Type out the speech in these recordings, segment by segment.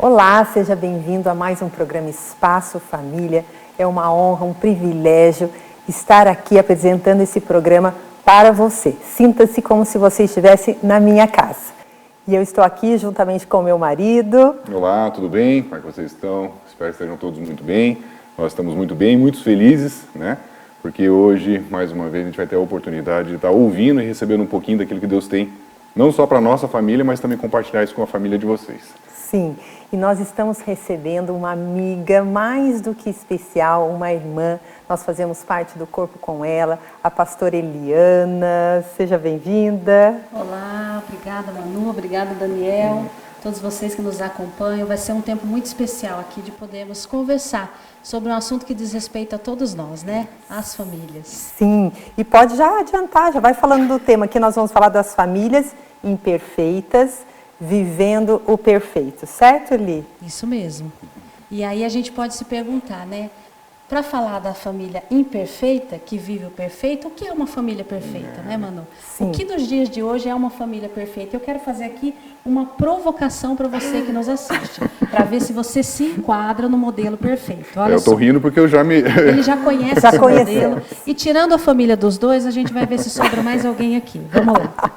Olá, seja bem-vindo a mais um programa Espaço Família. É uma honra, um privilégio estar aqui apresentando esse programa para você. Sinta-se como se você estivesse na minha casa. E eu estou aqui juntamente com o meu marido. Olá, tudo bem? Como é que vocês estão? Espero que estejam todos muito bem. Nós estamos muito bem, muito felizes, né? Porque hoje, mais uma vez, a gente vai ter a oportunidade de estar ouvindo e recebendo um pouquinho daquilo que Deus tem, não só para a nossa família, mas também compartilhar isso com a família de vocês. Sim, e nós estamos recebendo uma amiga mais do que especial, uma irmã. Nós fazemos parte do corpo com ela, a pastora Eliana. Seja bem-vinda. Olá, obrigada Manu, obrigada Daniel, todos vocês que nos acompanham. Vai ser um tempo muito especial aqui de podermos conversar sobre um assunto que diz respeito a todos nós, né? As famílias. Sim, e pode já adiantar, já vai falando do tema. Aqui nós vamos falar das famílias imperfeitas, vivendo o perfeito, certo, Eli? Isso mesmo. E aí a gente pode se perguntar, né? Para falar da família imperfeita, que vive o perfeito, o que é uma família perfeita, né, Manu? Sim. O que nos dias de hoje é uma família perfeita? Eu quero fazer aqui uma provocação para você que nos assiste, para ver se você se enquadra no modelo perfeito. Olha Eu estou rindo porque eu já me... Ele já conhece esse modelo. E tirando a família dos dois, a gente vai ver se sobra mais alguém aqui. Vamos lá.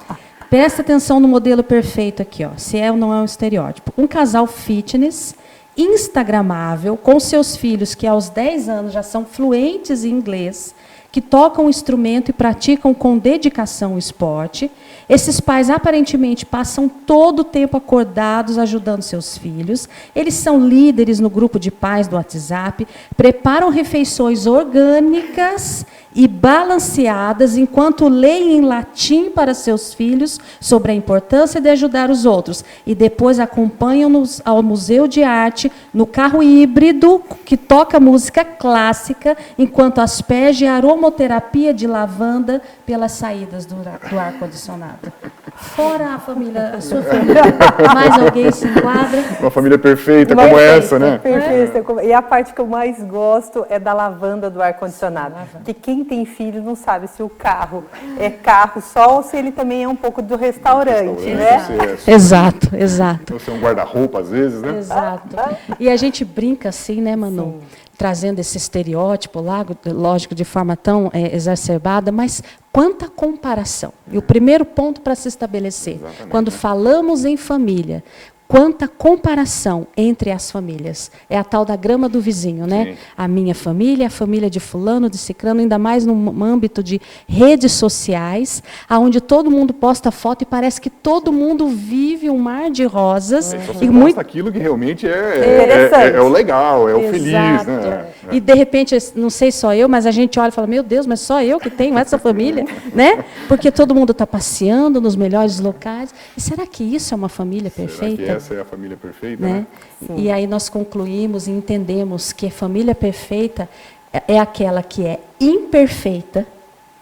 Presta atenção no modelo perfeito aqui, ó, se é ou não é um estereótipo. Um casal fitness, instagramável, com seus filhos que aos 10 anos já são fluentes em inglês, que tocam o instrumento e praticam com dedicação o esporte. Esses pais aparentemente passam todo o tempo acordados ajudando seus filhos. Eles são líderes no grupo de pais do WhatsApp, preparam refeições orgânicas e balanceadas enquanto leem em latim para seus filhos sobre a importância de ajudar os outros. E depois acompanham-nos ao Museu de Arte, no carro híbrido que toca música clássica, enquanto asperge a aromaterapia de lavanda pelas saídas do ar-condicionado. Fora a família, a sua família, mais alguém se enquadra? Uma família perfeita como essa, né? Perfeita. E a parte que eu mais gosto é da lavanda do ar-condicionado. Porque quem tem filho não sabe se o carro é carro só ou se ele também é um pouco do restaurante, né? Exato, exato. Você é um guarda-roupa às vezes, né? Exato. E a gente brinca assim, né, Manu? Sim. Trazendo esse estereótipo lá, lógico, de forma tão exacerbada, mas quanta comparação. E o primeiro ponto para se estabelecer, exatamente, quando falamos em família, quanta comparação entre as famílias. É a tal da grama do vizinho, né? Sim. A minha família, a família de fulano, de cicrano, ainda mais no âmbito de redes sociais, onde todo mundo posta foto e parece que todo mundo vive um mar de rosas. Só se mostra aquilo que realmente é o legal, é o feliz, né? E de repente, não sei só eu, mas a gente olha e fala, meu Deus, mas só eu que tenho essa família, né? Porque todo mundo está passeando nos melhores locais. E será que isso é uma família perfeita? Será que essa é a família perfeita, né? E aí nós concluímos e entendemos que a família perfeita é aquela que é imperfeita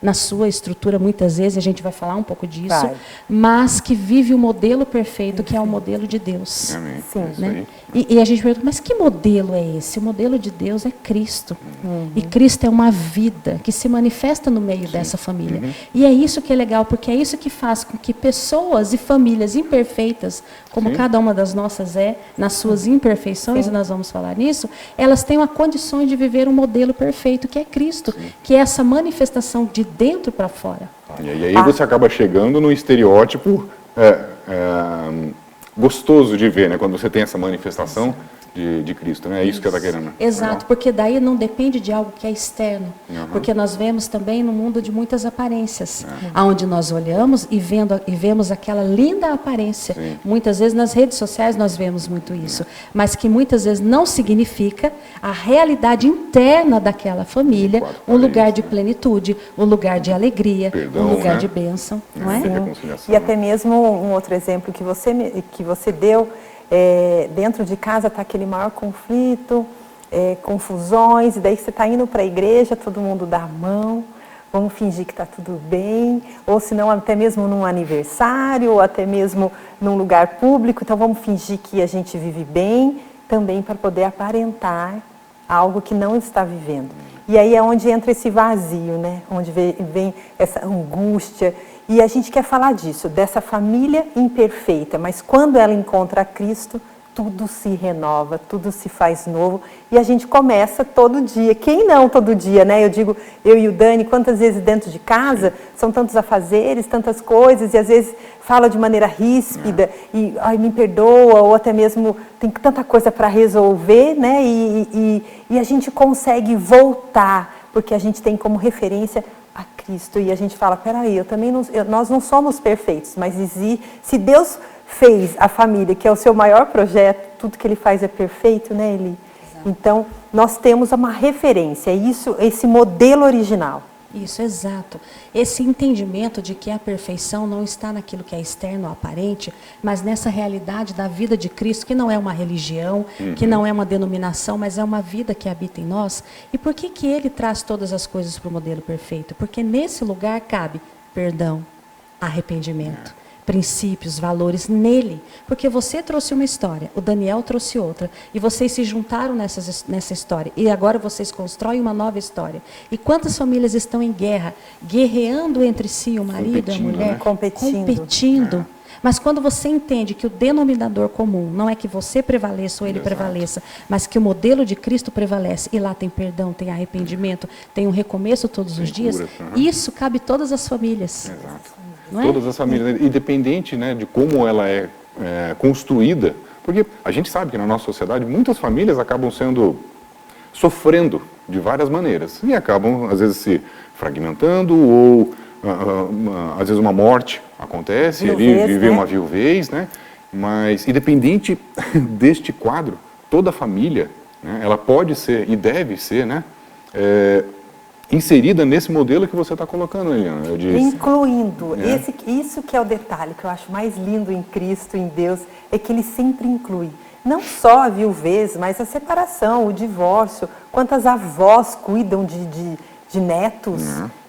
na sua estrutura, muitas vezes, a gente vai falar um pouco disso, mas que vive o modelo perfeito, que é o modelo de Deus. Amém. Sim, né? E a gente pergunta, mas que modelo é esse? O modelo de Deus é Cristo. E Cristo é uma vida que se manifesta no meio dessa família. E é isso que é legal, porque é isso que faz com que pessoas e famílias imperfeitas, como cada uma das nossas é, nas suas imperfeições, e nós vamos falar nisso, elas tenham a condição de viver um modelo perfeito, que é Cristo, que é essa manifestação de dentro para fora. E aí você acaba chegando num estereótipo gostoso de ver, né? Quando você tem essa manifestação de Cristo, né? É isso que ela está querendo. Exato, porque daí não depende de algo que é externo. Porque nós vemos também no mundo de muitas aparências, onde nós olhamos e vemos aquela linda aparência. Sim. Muitas vezes nas redes sociais nós vemos muito isso, mas que muitas vezes não significa a realidade interna daquela família, um lugar de plenitude, um lugar de alegria, perdão, um lugar né? de bênção, não é? E até mesmo um outro exemplo que você deu, dentro de casa está aquele maior conflito, confusões, e daí você está indo para a igreja, todo mundo dá a mão, vamos fingir que está tudo bem, ou se não, até mesmo num aniversário, ou até mesmo num lugar público, então vamos fingir que a gente vive bem, também para poder aparentar algo que não está vivendo. E aí é onde entra esse vazio, né? Onde vem essa angústia. E a gente quer falar disso, dessa família imperfeita, mas quando ela encontra Cristo, tudo se renova, tudo se faz novo e a gente começa todo dia. Quem não todo dia, né? Eu digo, eu e o Dani, quantas vezes dentro de casa são tantos afazeres, tantas coisas e às vezes fala de maneira ríspida e ai, me perdoa ou até mesmo tem tanta coisa para resolver, né? E a gente consegue voltar porque a gente tem como referência a Cristo e a gente fala, peraí, nós não somos perfeitos, mas se Deus fez a família, que é o seu maior projeto, tudo que ele faz é perfeito, né, Eli? Exato. Então, nós temos uma referência, esse modelo original. Isso, exato. Esse entendimento de que a perfeição não está naquilo que é externo ou aparente, mas nessa realidade da vida de Cristo, que não é uma religião, que não é uma denominação, mas é uma vida que habita em nós. E por que ele traz todas as coisas para o modelo perfeito? Porque nesse lugar cabe perdão, arrependimento. Princípios, valores nele, porque você trouxe uma história, o Daniel trouxe outra, e vocês se juntaram nessa história, e agora vocês constroem uma nova história. E quantas famílias estão em guerra, guerreando entre si, o marido e a mulher, né? competindo. Mas quando você entende que o denominador comum não é que você prevaleça ou ele prevaleça, mas que o modelo de Cristo prevalece, e lá tem perdão, tem arrependimento, tem um recomeço todos os dias, isso cabe todas as famílias. Exato. Não é? Todas as famílias, independente, né, de como ela é construída, porque a gente sabe que na nossa sociedade muitas famílias acabam sofrendo de várias maneiras e acabam às vezes se fragmentando ou às vezes uma morte acontece, ali viver uma viuvez, né? Mas independente deste quadro, toda a família, né, ela pode ser e deve ser, né, inserida nesse modelo que você está colocando, Eliana. Incluindo. Isso que é o detalhe que eu acho mais lindo em Cristo, em Deus, é que ele sempre inclui. Não só a viuvez, mas a separação, o divórcio, quantas avós cuidam de netos.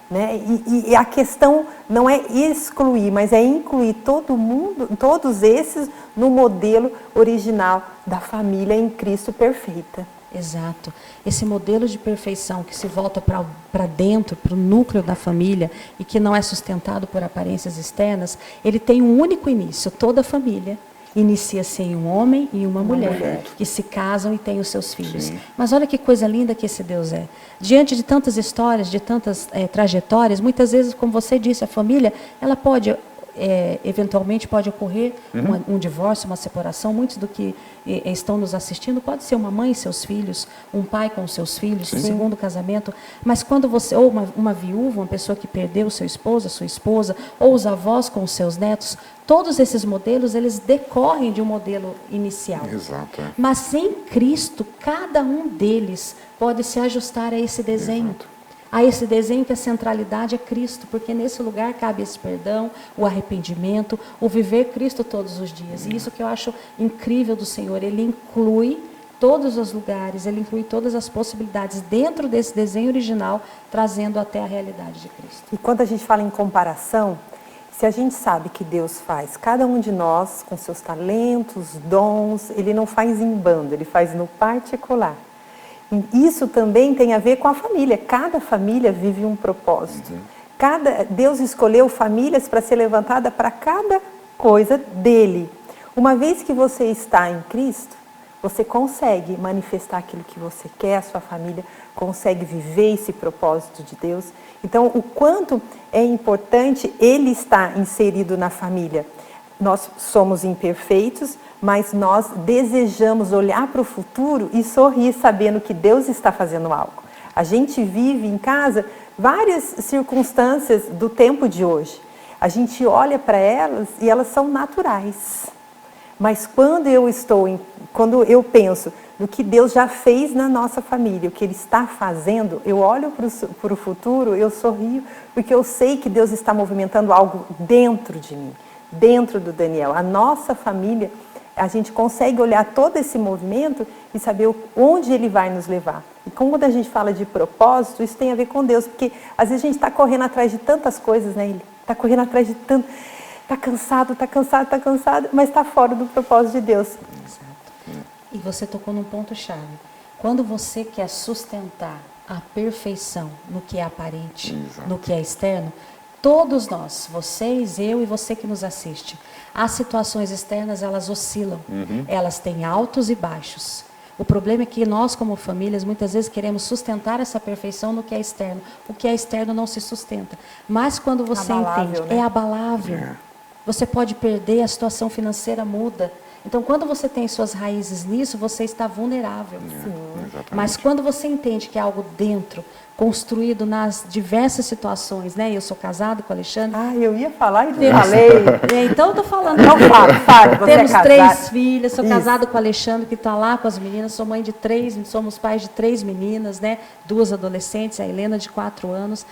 Né? E a questão não é excluir, mas é incluir todo mundo, todos esses no modelo original da família em Cristo perfeita. Exato. Esse modelo de perfeição que se volta para dentro, para o núcleo da família e que não é sustentado por aparências externas, ele tem um único início. Toda a família inicia-se em um homem e uma mulher que se casam e têm os seus filhos. Sim. Mas olha que coisa linda que esse Deus é. Diante de tantas histórias, de tantas trajetórias, muitas vezes, como você disse, a família, ela pode... eventualmente pode ocorrer um divórcio, uma separação. Muitos do que estão nos assistindo pode ser uma mãe e seus filhos, um pai com seus filhos, um segundo casamento. Mas quando você, ou uma viúva, uma pessoa que perdeu seu esposo, sua esposa, ou os avós com os seus netos, todos esses modelos, eles decorrem de um modelo inicial. Exato. Mas em Cristo, cada um deles pode se ajustar a esse desenho. Exato. A esse desenho que a centralidade é Cristo, porque nesse lugar cabe esse perdão, o arrependimento, o viver Cristo todos os dias. E isso que eu acho incrível do Senhor, Ele inclui todos os lugares, Ele inclui todas as possibilidades dentro desse desenho original, trazendo até a realidade de Cristo. E quando a gente fala em comparação, se a gente sabe que Deus faz cada um de nós com seus talentos, dons, Ele não faz em bando, Ele faz no particular. Isso também tem a ver com a família. Cada família vive um propósito. Deus escolheu famílias para ser levantada para cada coisa dele. Uma vez que você está em Cristo, você consegue manifestar aquilo que você quer, a sua família consegue viver esse propósito de Deus. Então, o quanto é importante ele estar inserido na família. Nós somos imperfeitos, mas nós desejamos olhar para o futuro e sorrir sabendo que Deus está fazendo algo. A gente vive em casa várias circunstâncias do tempo de hoje. A gente olha para elas e elas são naturais. Mas quando eu penso no que Deus já fez na nossa família, o que Ele está fazendo, eu olho para o futuro, eu sorrio, porque eu sei que Deus está movimentando algo dentro de mim, dentro do Daniel. A nossa família, a gente consegue olhar todo esse movimento e saber onde ele vai nos levar. E quando a gente fala de propósito, isso tem a ver com Deus, porque às vezes a gente está correndo atrás de tantas coisas, né? Ele está correndo atrás de tanto... Está cansado, mas está fora do propósito de Deus. Exato. E você tocou num ponto-chave. Quando você quer sustentar a perfeição no que é aparente, no que é externo, Todos nós, vocês, eu e você que nos assiste. As situações externas, elas oscilam. Elas têm altos e baixos. O problema é que nós, como famílias, muitas vezes queremos sustentar essa perfeição no que é externo. O que é externo não se sustenta. Mas quando você entende, né? É abalável. Você pode perder, a situação financeira muda. Então, quando você tem suas raízes nisso, você está vulnerável. Mas quando você entende que é algo dentro, construído nas diversas situações, né? Eu sou casado com o Alexandre. Eu ia falar e não falei. Então, eu estou falando. Não fale, você temos é 3 filhas, sou casado com o Alexandre, que está lá com as meninas, sou mãe de 3, somos pais de 3 meninas, né? 2 adolescentes, a Helena de 4 anos.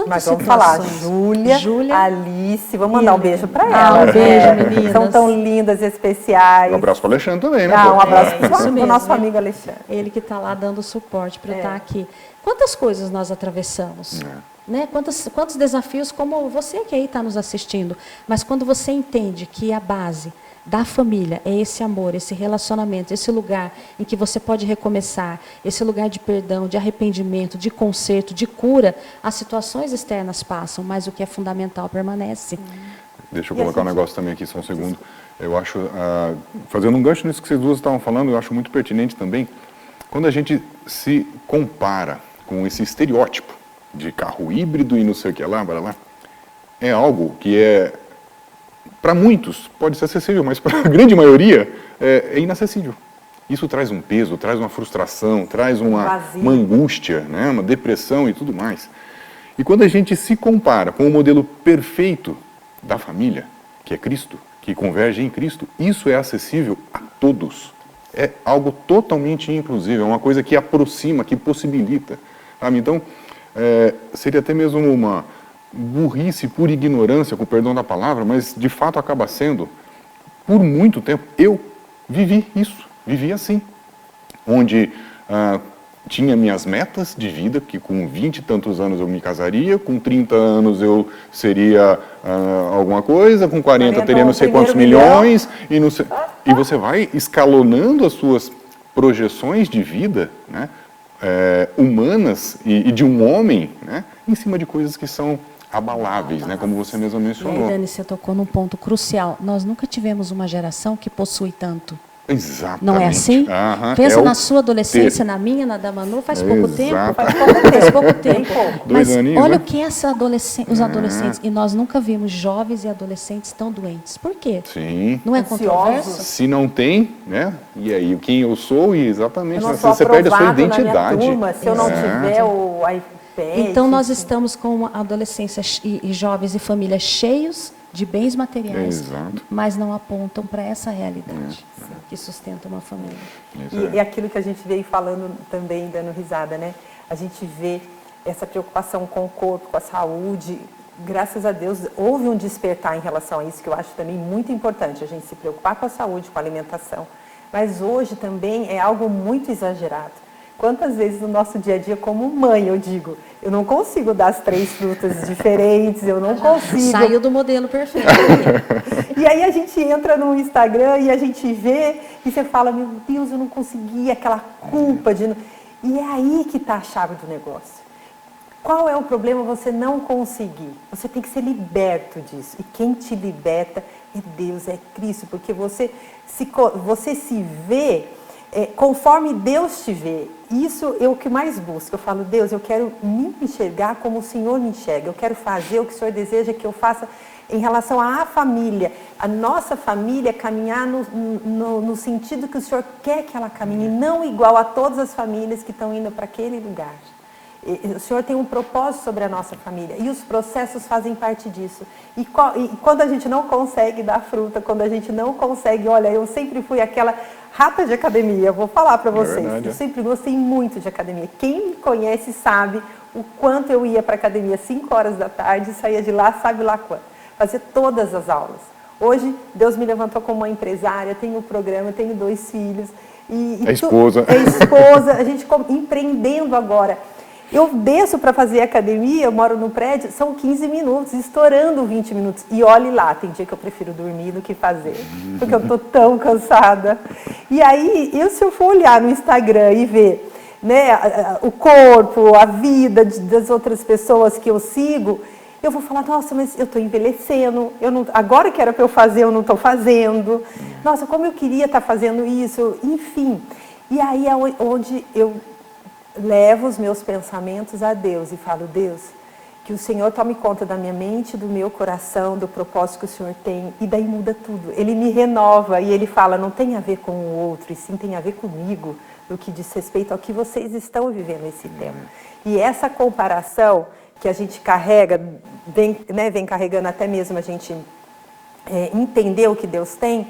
Mas vamos falar, Júlia, Alice, vamos mandar um beijo para elas. Um beijo, meninas. São tão lindas, especiais. Um abraço para o Alexandre também, né? Um abraço para o nosso amigo Alexandre. Ele que está lá dando suporte para eu estar aqui. Quantas coisas nós atravessamos? Né? Quantos desafios, como você que aí está nos assistindo. Mas quando você entende que a base da família é esse amor, esse relacionamento, esse lugar em que você pode recomeçar, esse lugar de perdão, de arrependimento, de conserto, de cura, as situações externas passam, mas o que é fundamental permanece. Deixa eu colocar um negócio também aqui, só um segundo. Eu acho, fazendo um gancho nisso que vocês duas estavam falando, eu acho muito pertinente também, quando a gente se compara com esse estereótipo de carro híbrido e não sei o que lá, é algo que para muitos pode ser acessível, mas para a grande maioria é inacessível. Isso traz um peso, traz uma frustração, traz uma angústia, né? Uma depressão e tudo mais. E quando a gente se compara com o modelo perfeito da família, que é Cristo, que converge em Cristo, isso é acessível a todos. É algo totalmente inclusivo, é uma coisa que aproxima, que possibilita. Sabe? Então, seria até mesmo uma burrice por ignorância, com o perdão da palavra, mas de fato acaba sendo, por muito tempo, eu vivi isso, vivi assim, onde tinha minhas metas de vida, que com 20 e tantos anos eu me casaria, com 30 anos eu seria alguma coisa, com 40 teria não sei quantos milhões, e você vai escalonando as suas projeções de vida, né, humanas e de um homem, né, em cima de coisas que são abaláveis, né, como você mesma mencionou. E aí, Dani, você tocou num ponto crucial. Nós nunca tivemos uma geração que possui tanto. Exatamente. Não é assim? Pensa na sua adolescência, na minha, na da Manu, faz pouco tempo. Faz pouco tempo. Mas olha o que os adolescentes, e nós nunca vimos jovens e adolescentes tão doentes. Por quê? Sim. Não é controverso? Se não tem, né? E aí, quem eu sou, e exatamente, você perde a sua identidade. Turma, se eu não tiver o iPad. Então nós estamos com adolescência e jovens e famílias cheios de bens materiais, mas não apontam para essa realidade que sustenta uma família. E aquilo que a gente veio falando também, dando risada, né? A gente vê essa preocupação com o corpo, com a saúde. Graças a Deus, houve um despertar em relação a isso, que eu acho também muito importante, a gente se preocupar com a saúde, com a alimentação. Mas hoje também é algo muito exagerado. Quantas vezes no nosso dia a dia, como mãe, eu digo, eu não consigo dar as 3 frutas diferentes, eu não consigo. Saiu do modelo perfeito. E aí a gente entra no Instagram e a gente vê e você fala, meu Deus, eu não consegui, aquela culpa de... E é aí que está a chave do negócio. Qual é o problema você não conseguir? Você tem que ser liberto disso. E quem te liberta é Deus, é Cristo, porque você se vê conforme Deus te vê. Isso é o que mais busco. Eu falo, Deus, eu quero me enxergar como o Senhor me enxerga. Eu quero fazer o que o Senhor deseja que eu faça em relação à família. A nossa família caminhar no sentido que o Senhor quer que ela caminhe, não igual a todas as famílias que estão indo para aquele lugar. O Senhor tem um propósito sobre a nossa família e os processos fazem parte disso. E quando a gente não consegue dar fruta, quando a gente não consegue, olha, eu sempre fui aquela rata de academia, eu vou falar para vocês, eu sempre gostei muito de academia. Quem me conhece sabe o quanto eu ia para a academia 5 horas da tarde e saía de lá, sabe lá quando, fazia todas as aulas. Hoje, Deus me levantou como uma empresária, tenho um programa, tenho 2 filhos. Esposa. A gente empreendendo agora. Eu desço para fazer academia, eu moro no prédio, são 15 minutos, estourando 20 minutos. E olhe lá, tem dia que eu prefiro dormir do que fazer, porque eu estou tão cansada. E aí, se eu for olhar no Instagram e ver, né, o corpo, a vida das outras pessoas que eu sigo, eu vou falar, nossa, mas eu estou envelhecendo, agora que era para eu fazer, eu não estou fazendo. Nossa, como eu queria estar fazendo isso, enfim. E aí é onde eu levo os meus pensamentos a Deus e falo, Deus, que o Senhor tome conta da minha mente, do meu coração, do propósito que o Senhor tem, e daí muda tudo. Ele me renova e ele fala, não tem a ver com o outro, e sim tem a ver comigo, no que diz respeito ao que vocês estão vivendo esse tempo. E essa comparação que a gente carrega, vem carregando até mesmo a gente entender o que Deus tem,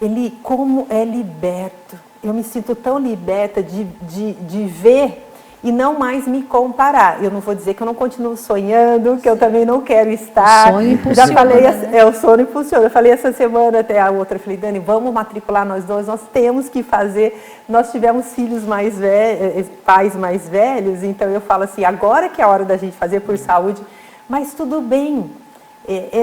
ele como é liberto. Eu me sinto tão liberta de ver e não mais me comparar. Eu não vou dizer que eu não continuo sonhando, que eu também não quero estar. O sonho impulsiona, já falei, né? O sono impulsiona. Eu falei essa semana até a outra, falei, Dani, vamos matricular nós dois, nós temos que fazer. Nós tivemos filhos mais velhos, pais mais velhos, então eu falo assim, agora que é a hora da gente fazer por saúde, mas tudo bem.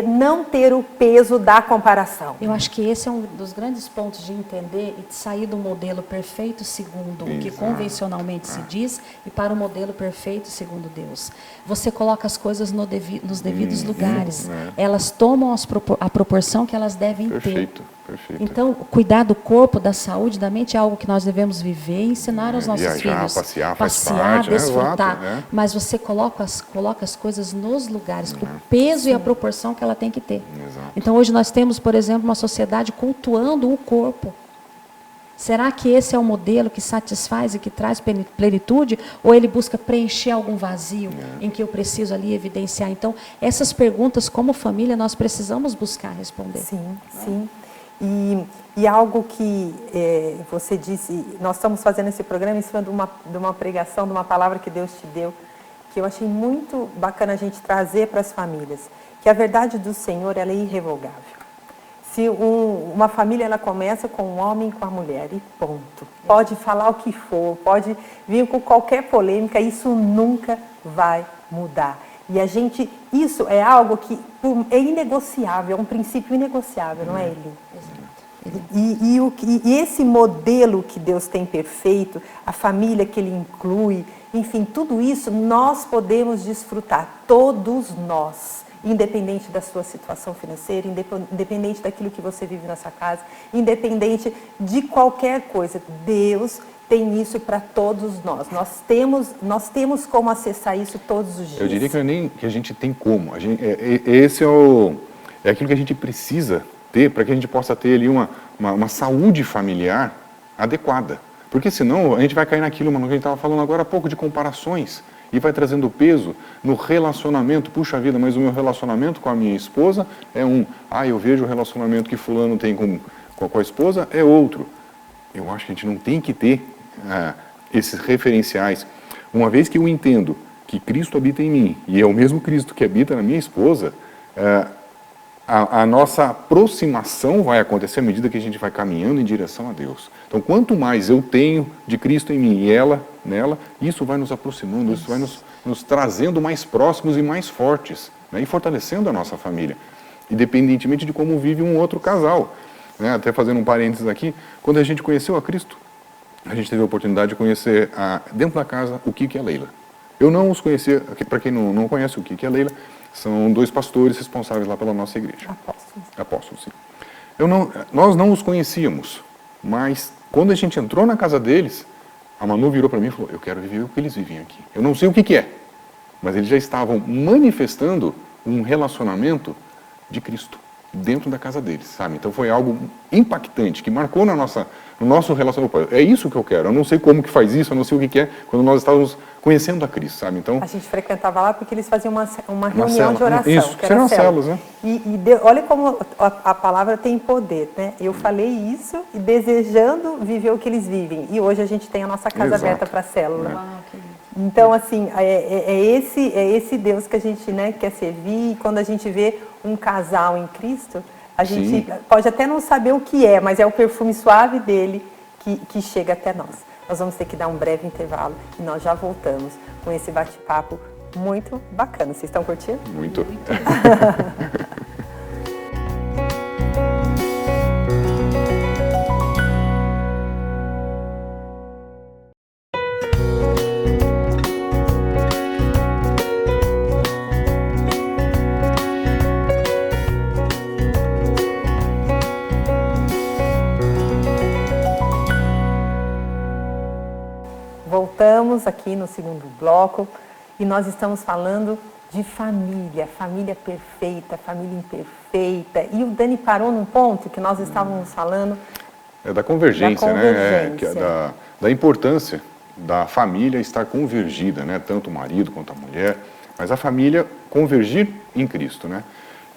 Não ter o peso da comparação. Eu acho que esse é um dos grandes pontos de entender e de sair do modelo perfeito segundo o que convencionalmente se diz e para o modelo perfeito segundo Deus. Você coloca as coisas nos devidos lugares. Elas tomam a proporção que elas devem ter. Perfeito. Então, cuidar do corpo, da saúde, da mente é algo que nós devemos viver e ensinar aos nossos viajar, filhos. passear, faz parte, desfrutar. Exato, Mas você coloca as coisas nos lugares, com o peso e a proporção que ela tem que ter. Exato. Então, hoje nós temos, por exemplo, uma sociedade cultuando o corpo. Será que esse é o modelo que satisfaz e que traz plenitude? Ou ele busca preencher algum vazio em que eu preciso ali evidenciar? Então, essas perguntas, como família, nós precisamos buscar responder. Sim, sim. E algo que você disse, nós estamos fazendo esse programa em cima de uma pregação, de uma palavra que Deus te deu, que eu achei muito bacana a gente trazer para as famílias, que a verdade do Senhor ela é irrevogável. Se uma família ela começa com um homem e com a mulher, e ponto. Pode falar o que for, pode vir com qualquer polêmica, isso nunca vai mudar. E isso é algo que é inegociável, é um princípio inegociável, não é, Eli? E esse modelo que Deus tem perfeito, a família que Ele inclui, enfim, tudo isso nós podemos desfrutar, todos nós, independente da sua situação financeira, independente daquilo que você vive nessa casa, independente de qualquer coisa, Deus tem isso para todos nós. Nós temos como acessar isso todos os dias. Eu diria que não é nem que a gente tem como. É aquilo que a gente precisa ter para que a gente possa ter ali uma saúde familiar adequada. Porque senão a gente vai cair naquilo, mano, que a gente estava falando agora há pouco, de comparações. E vai trazendo peso no relacionamento. Puxa vida, mas o meu relacionamento com a minha esposa é eu vejo o relacionamento que fulano tem com a esposa é outro. Eu acho que a gente não tem que ter esses referenciais. Uma vez que eu entendo que Cristo habita em mim, e é o mesmo Cristo que habita na minha esposa, a nossa aproximação vai acontecer à medida que a gente vai caminhando em direção a Deus. Então, quanto mais eu tenho de Cristo em mim e ela nela, isso vai nos aproximando, isso vai nos trazendo mais próximos e mais fortes, né, e fortalecendo a nossa família, independentemente de como vive um outro casal. Né, até fazendo um parênteses aqui, quando a gente conheceu a Cristo, a gente teve a oportunidade de conhecer dentro da casa o que é Leila. Eu não os conhecia, para quem não conhece o que é Leila, são 2 pastores responsáveis lá pela nossa igreja. Apóstolos, sim. Nós não os conhecíamos, mas quando a gente entrou na casa deles, a Manu virou para mim e falou, eu quero viver o que eles vivem aqui. Eu não sei o que é, mas eles já estavam manifestando um relacionamento de Cristo dentro da casa deles, sabe? Então foi algo impactante, que marcou no nosso relacionamento. É isso que eu quero. Eu não sei como que faz isso, eu não sei o que é, quando nós estávamos conhecendo a Cristo, sabe? Então, a gente frequentava lá porque eles faziam uma reunião de oração. Isso, que era células, né? Olha como a palavra tem poder, né? Eu falei isso e desejando viver o que eles vivem. E hoje a gente tem a nossa casa aberta para a célula. Uau, que lindo. Então, assim, é esse Deus que a gente, né, quer servir. E quando a gente vê um casal em Cristo, a gente pode até não saber o que é, mas é o perfume suave dele que chega até nós. Nós vamos ter que dar um breve intervalo e nós já voltamos com esse bate-papo muito bacana. Vocês estão curtindo? Muito. voltamos aqui no segundo bloco e nós estamos falando de família, família perfeita, família imperfeita. E o Dani parou num ponto que nós estávamos falando... Da convergência, né? Da importância da família estar convergida, né? Tanto o marido quanto a mulher, mas a família convergir em Cristo, né?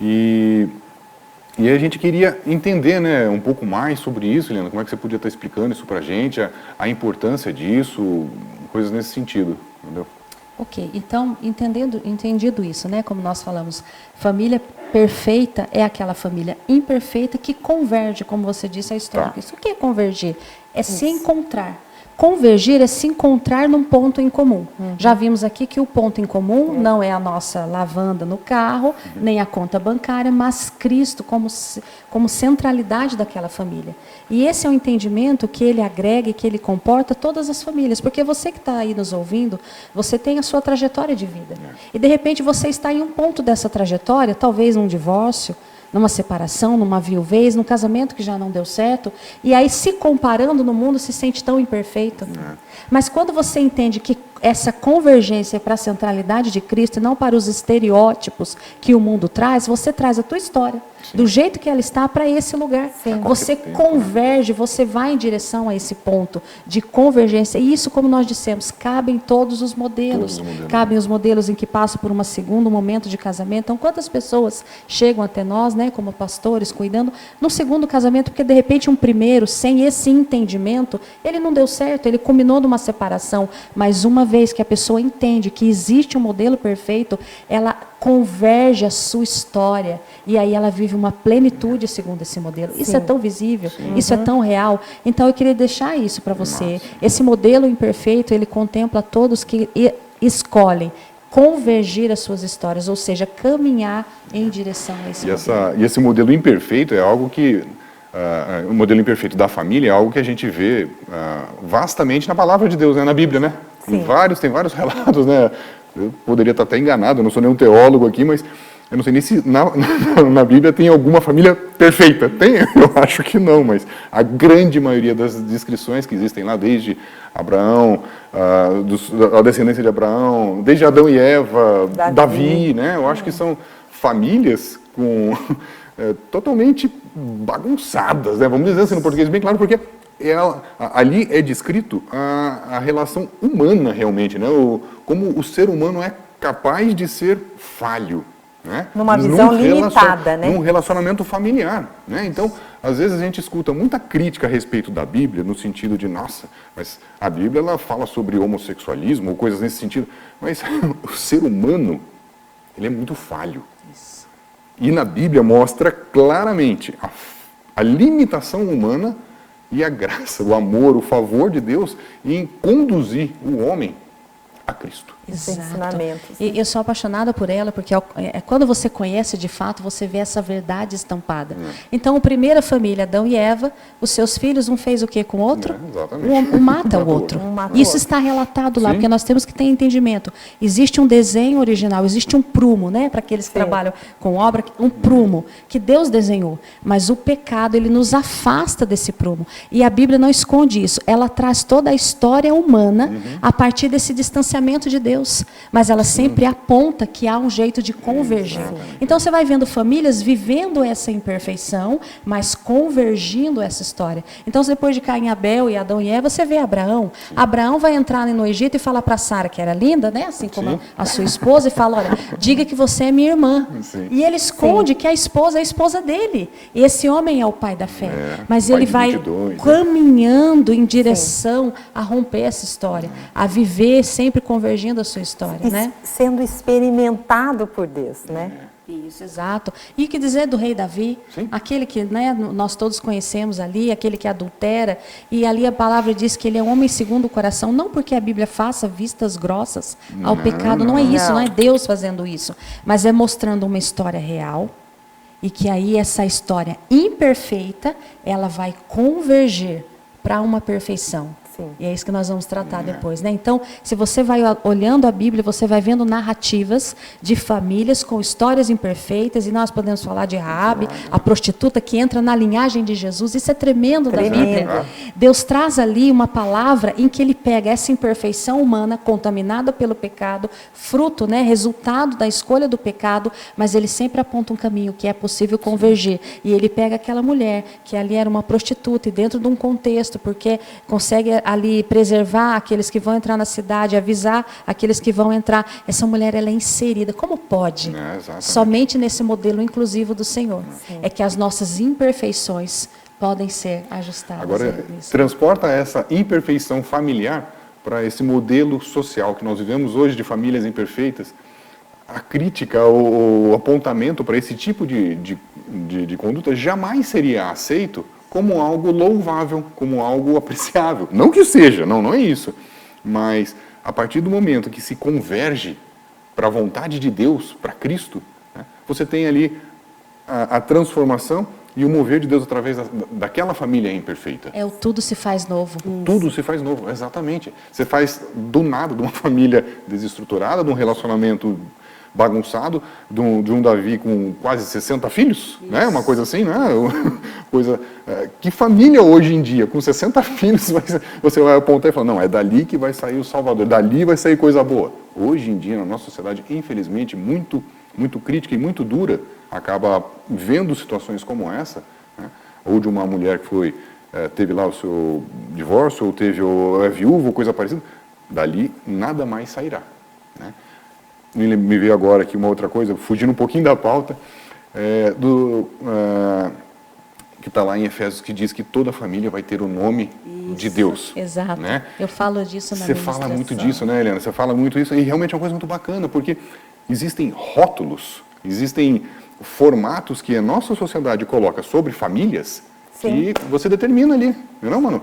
E a gente queria entender, né, um pouco mais sobre isso, Helena. Como é que você podia estar explicando isso para a gente, a importância disso, coisas nesse sentido, entendeu? Ok, então, entendido isso, né, como nós falamos, família perfeita é aquela família imperfeita que converge, como você disse, a história. Isso. O que é convergir? É se encontrar. Convergir é se encontrar num ponto em comum. Já vimos aqui que o ponto em comum não é a nossa lavanda no carro, nem a conta bancária, mas Cristo como centralidade daquela família. E esse é o entendimento que ele agrega e que ele comporta todas as famílias. Porque você que está aí nos ouvindo, você tem a sua trajetória de vida. E de repente você está em um ponto dessa trajetória, talvez num divórcio, numa separação, numa viuvez, num casamento que já não deu certo, e aí se comparando no mundo se sente tão imperfeito. Mas quando você entende que essa convergência é para a centralidade de Cristo e não para os estereótipos que o mundo traz, você traz a tua história, do jeito que ela está, para esse lugar. Você converge, você vai em direção a esse ponto de convergência. E isso, como nós dissemos, cabe em todos os modelos. Cabem os modelos em que passa por um segundo momento de casamento. Então, quantas pessoas chegam até nós, né, como pastores, cuidando, no segundo casamento, porque de repente um primeiro, sem esse entendimento, ele não deu certo, ele culminou numa separação, mas uma vez que a pessoa entende que existe um modelo perfeito, ela converge a sua história e aí ela vive uma plenitude segundo esse modelo. Isso é tão visível, isso é tão real. Então eu queria deixar isso para você. Esse modelo imperfeito, ele contempla todos que escolhem convergir as suas histórias, ou seja, caminhar em direção a esse modelo. E esse modelo imperfeito é algo que o modelo imperfeito da família é algo que a gente vê vastamente na palavra de Deus, né? Na Bíblia, né? Tem vários relatos, né? Eu poderia estar até enganado, eu não sou nenhum teólogo aqui, mas eu não sei nem se na Bíblia tem alguma família perfeita. Tem? Eu acho que não, mas a grande maioria das descrições que existem lá, desde Abraão, a descendência de Abraão, desde Adão e Eva, Davi, né? Eu acho que são famílias com totalmente bagunçadas, né? Vamos dizer assim no português bem claro, porque ali é descrito a relação humana realmente, né? Como o ser humano é capaz de ser falho, né? Numa visão limitada, né? Num relacionamento familiar, né? Então, às vezes a gente escuta muita crítica a respeito da Bíblia, no sentido de, nossa, mas a Bíblia ela fala sobre homossexualismo ou coisas nesse sentido, mas o ser humano, ele é muito falho. Isso. E na Bíblia mostra claramente a limitação humana e a graça, o amor, o favor de Deus em conduzir o homem a Cristo. Exato. E eu sou apaixonada por ela, porque quando você conhece de fato, você vê essa verdade estampada. Então, a primeira família, Adão e Eva, os seus filhos, um fez o que com o outro? Um mata o outro. Isso está relatado lá, porque nós temos que ter entendimento. Existe um desenho original, existe um prumo, né? Para aqueles que trabalham com obra, um prumo que Deus desenhou. Mas o pecado, ele nos afasta desse prumo. E a Bíblia não esconde isso. Ela traz toda a história humana a partir desse distanciamento de Deus. Mas ela sempre aponta que há um jeito de convergir. Então você vai vendo famílias vivendo essa imperfeição, mas convergindo essa história. Então depois de Caim, Abel e Adão e Eva, você vê Abraão. Abraão vai entrar no Egito e fala para Sara, que era linda, né? Assim como a sua esposa, e fala, olha, diga que você é minha irmã. E ele esconde que a esposa é a esposa dele. E esse homem é o pai da fé. Mas ele vai 22, caminhando em direção a romper essa história, a viver sempre convergindo a sua história, né? Sendo experimentado por Deus, né? Isso, exato. E o que dizer do rei Davi? Aquele que, né, nós todos conhecemos ali, aquele que adultera, e ali a palavra diz que ele é um homem segundo o coração, não porque a Bíblia faça vistas grossas ao pecado, não é isso, não é Deus fazendo isso, mas é mostrando uma história real, e que aí essa história imperfeita, ela vai converger para uma perfeição. E é isso que nós vamos tratar depois, né? Então, se você vai olhando a Bíblia, você vai vendo narrativas de famílias com histórias imperfeitas, e nós podemos falar de Raabe, a prostituta que entra na linhagem de Jesus. Isso é tremendo da Bíblia. Deus traz ali uma palavra em que ele pega essa imperfeição humana, contaminada pelo pecado, fruto, né, resultado da escolha do pecado, mas ele sempre aponta um caminho que é possível convergir. E ele pega aquela mulher que ali era uma prostituta, e dentro de um contexto, porque consegue ali preservar aqueles que vão entrar na cidade, avisar aqueles que vão entrar. Essa mulher, ela é inserida. Como pode? Somente nesse modelo inclusivo do Senhor. É que as nossas imperfeições podem ser ajustadas. Agora, transporta essa imperfeição familiar para esse modelo social que nós vivemos hoje de famílias imperfeitas. A crítica, o apontamento para esse tipo de conduta jamais seria aceito como algo louvável, como algo apreciável. Não que seja, não é isso. Mas, a partir do momento que se converge para a vontade de Deus, para Cristo, né, você tem ali a transformação e o mover de Deus através daquela família imperfeita. O tudo se faz novo. Tudo se faz novo, exatamente. Você faz do nada, de uma família desestruturada, de um relacionamento bagunçado, de um Davi com quase 60 filhos, né? Uma coisa assim, né? Que família hoje em dia, com 60 filhos, você vai apontar e falar, não, é dali que vai sair o Salvador, dali vai sair coisa boa. Hoje em dia, na nossa sociedade, infelizmente, muito crítica e muito dura, acaba vendo situações como essa, né? Ou de uma mulher que teve lá o seu divórcio, ou é viúva, ou coisa parecida, dali nada mais sairá, né? Me veio agora aqui uma outra coisa, fugindo um pouquinho da pauta, que está lá em Efésios, que diz que toda família vai ter o nome de Deus. Exato. Né? Eu falo disso na Você fala muito disso, né, Helena? Você fala muito isso, e realmente é uma coisa muito bacana, porque existem rótulos, existem formatos que a nossa sociedade coloca sobre famílias, que você determina ali, não, mano?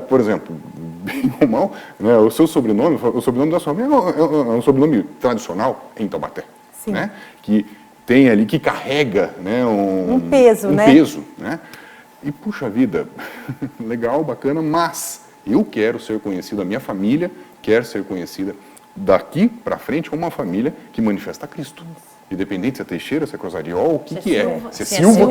Por exemplo, bem ou mal, né, o seu sobrenome, o sobrenome da sua família é um sobrenome tradicional em Taubaté, né? Que tem ali, que carrega, né, um peso, né? E, puxa vida, legal, bacana, mas eu quero ser conhecido, a minha família quer ser conhecida daqui para frente como uma família que manifesta Cristo. Independente se é Teixeira, se é Cruzadiol, o que é? Se é Silva.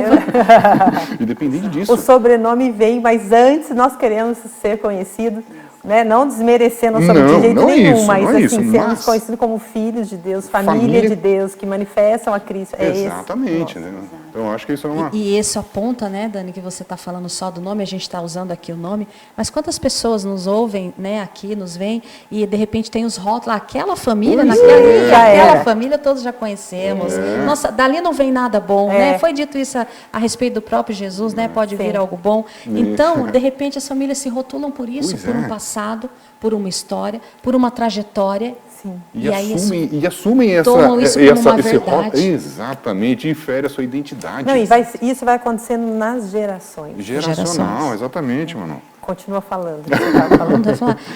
Independente disso. O sobrenome vem, mas antes nós queremos ser conhecidos, né? Não desmerecendo o sobrenome de jeito nenhum, mas assim, sermos conhecidos como filhos de Deus, família de Deus, que manifestam a Cristo. Exatamente. Né? Então, eu acho que isso é uma... E isso aponta, né, Dani, que você está falando só do nome, a gente está usando aqui o nome, mas quantas pessoas nos ouvem, né, aqui, nos veem, e de repente tem os rótulos, aquela família, aquela família todos já conhecemos. Nossa, dali não vem nada bom, né? Foi dito isso a respeito do próprio Jesus, né? Pode vir algo bom. Então, de repente, as famílias se rotulam por isso, por um passado, por uma história, por uma trajetória. Sim. E assumem esse rótulo. Exatamente, e fere a sua identidade. Não, isso vai acontecendo nas gerações. Geracional, exatamente, mano. Continua falando.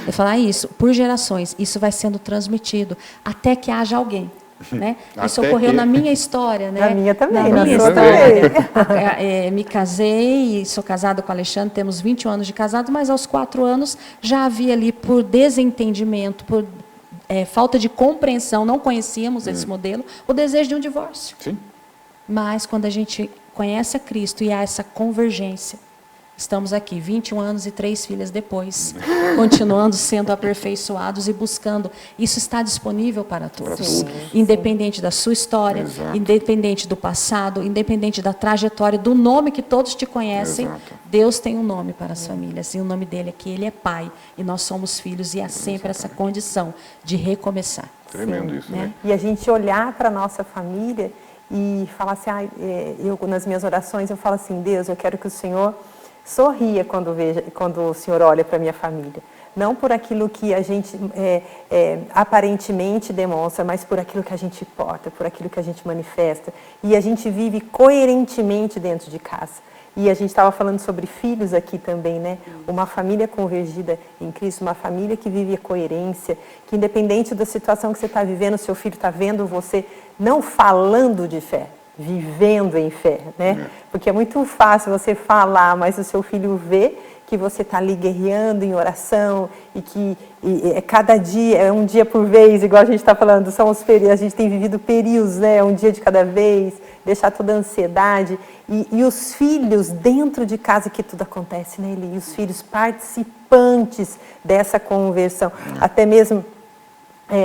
Vai falar isso, por gerações, isso vai sendo transmitido, até que haja alguém. Né? Isso ocorreu na minha história, né? Na minha também. Na minha história. Me casei e sou casada com o Alexandre, temos 21 anos de casado, mas aos 4 anos já havia ali, por desentendimento, por falta de compreensão, não conhecíamos esse modelo, o desejo de um divórcio. Sim. Mas quando a gente conhece a Cristo e há essa convergência, estamos aqui, 21 anos e 3 filhas depois, continuando sendo aperfeiçoados e buscando. Isso está disponível para todos. Independente da sua história, independente do passado, independente da trajetória, do nome que todos te conhecem, Deus tem um nome para as famílias. E o nome dele é que Ele é Pai e nós somos filhos, e há sempre essa condição de recomeçar. Tremendo isso, né? E a gente olhar para a nossa família e falar assim, eu nas minhas orações eu falo assim, Deus, eu quero que o Senhor sorria quando o Senhor olha para a minha família. Não por aquilo que a gente aparentemente demonstra, mas por aquilo que a gente porta, por aquilo que a gente manifesta. E a gente vive coerentemente dentro de casa. E a gente estava falando sobre filhos aqui também, né? Uma família convergida em Cristo, uma família que vive a coerência, que independente da situação que você está vivendo, seu filho está vendo você não falando de fé, vivendo em fé, né? Porque é muito fácil você falar, mas o seu filho vê que você está ali guerreando em oração e que cada dia, é um dia por vez, igual a gente está falando, a gente tem vivido períodos, né? Um dia de cada vez, deixar toda a ansiedade. E os filhos dentro de casa, que tudo acontece, né, Eli? E os filhos participantes dessa conversão. Até mesmo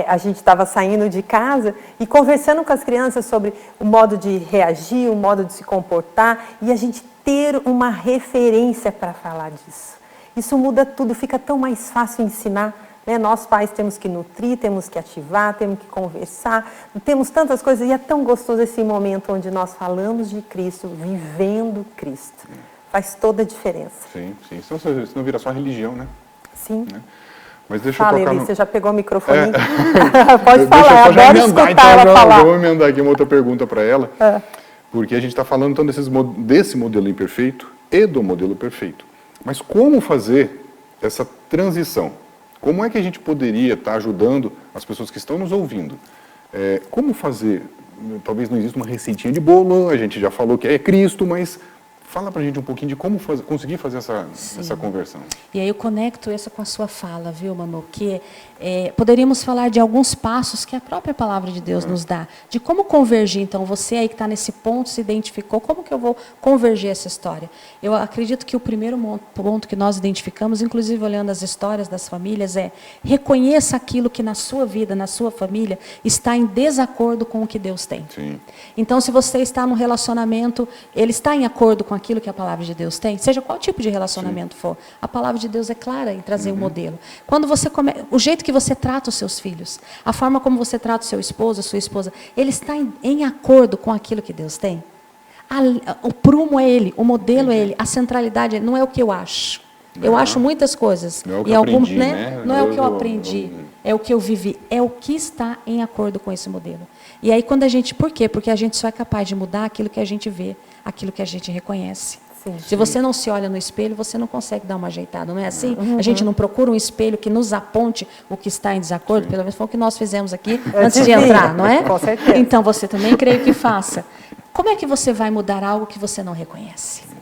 a gente estava saindo de casa e conversando com as crianças sobre o modo de reagir, o modo de se comportar, e a gente ter uma referência para falar disso. Isso muda tudo, fica tão mais fácil ensinar, né? Nós pais temos que nutrir, temos que ativar, temos que conversar, temos tantas coisas, e é tão gostoso esse momento onde nós falamos de Cristo, vivendo Cristo. Faz toda a diferença. Sim, sim. Senão vira só religião, né? Sim. Né? Mas deixa Fala, eu tocar Eli, você já pegou o microfone? Deixa Pode falar, eu eu adoro emendar, escutar ela falar. Eu vou emendar aqui uma outra pergunta para ela, porque a gente está falando então desse modelo imperfeito e do modelo perfeito. Mas como fazer essa transição? Como é que a gente poderia estar ajudando as pessoas que estão nos ouvindo? Como fazer? Talvez não exista uma receitinha de bolo, a gente já falou que é Cristo, mas fala pra gente um pouquinho de como conseguir fazer essa conversão. E aí eu conecto isso com a sua fala, viu, Manu? Que poderíamos falar de alguns passos que a própria palavra de Deus nos dá. De como convergir, então, você aí que está nesse ponto, se identificou, como que eu vou convergir essa história? Eu acredito que o primeiro ponto que nós identificamos, inclusive olhando as histórias das famílias, reconheça aquilo que na sua vida, na sua família, está em desacordo com o que Deus tem. Sim. Então, se você está num relacionamento, ele está em acordo com aquilo que a palavra de Deus tem, seja qual tipo de relacionamento for, a palavra de Deus é clara em trazer um modelo. Quando você o jeito que você trata os seus filhos, a forma como você trata o seu esposo, a sua esposa, ele está em acordo com aquilo que Deus tem? O prumo é ele, o modelo é ele, a centralidade não é o que eu acho. Eu acho muitas coisas. Não é o que eu aprendi, né? Não é o que eu aprendi, é o que eu vivi, é o que está em acordo com esse modelo. E aí quando a gente, por quê? Porque a gente só é capaz de mudar aquilo que a gente vê, aquilo que a gente reconhece. Sim. Se você não se olha no espelho, você não consegue dar uma ajeitada, não é assim? A gente não procura um espelho que nos aponte o que está em desacordo, pelo menos foi o que nós fizemos aqui antes de entrar, não é? Com certeza. Então você também creio que faça. Como é que você vai mudar algo que você não reconhece?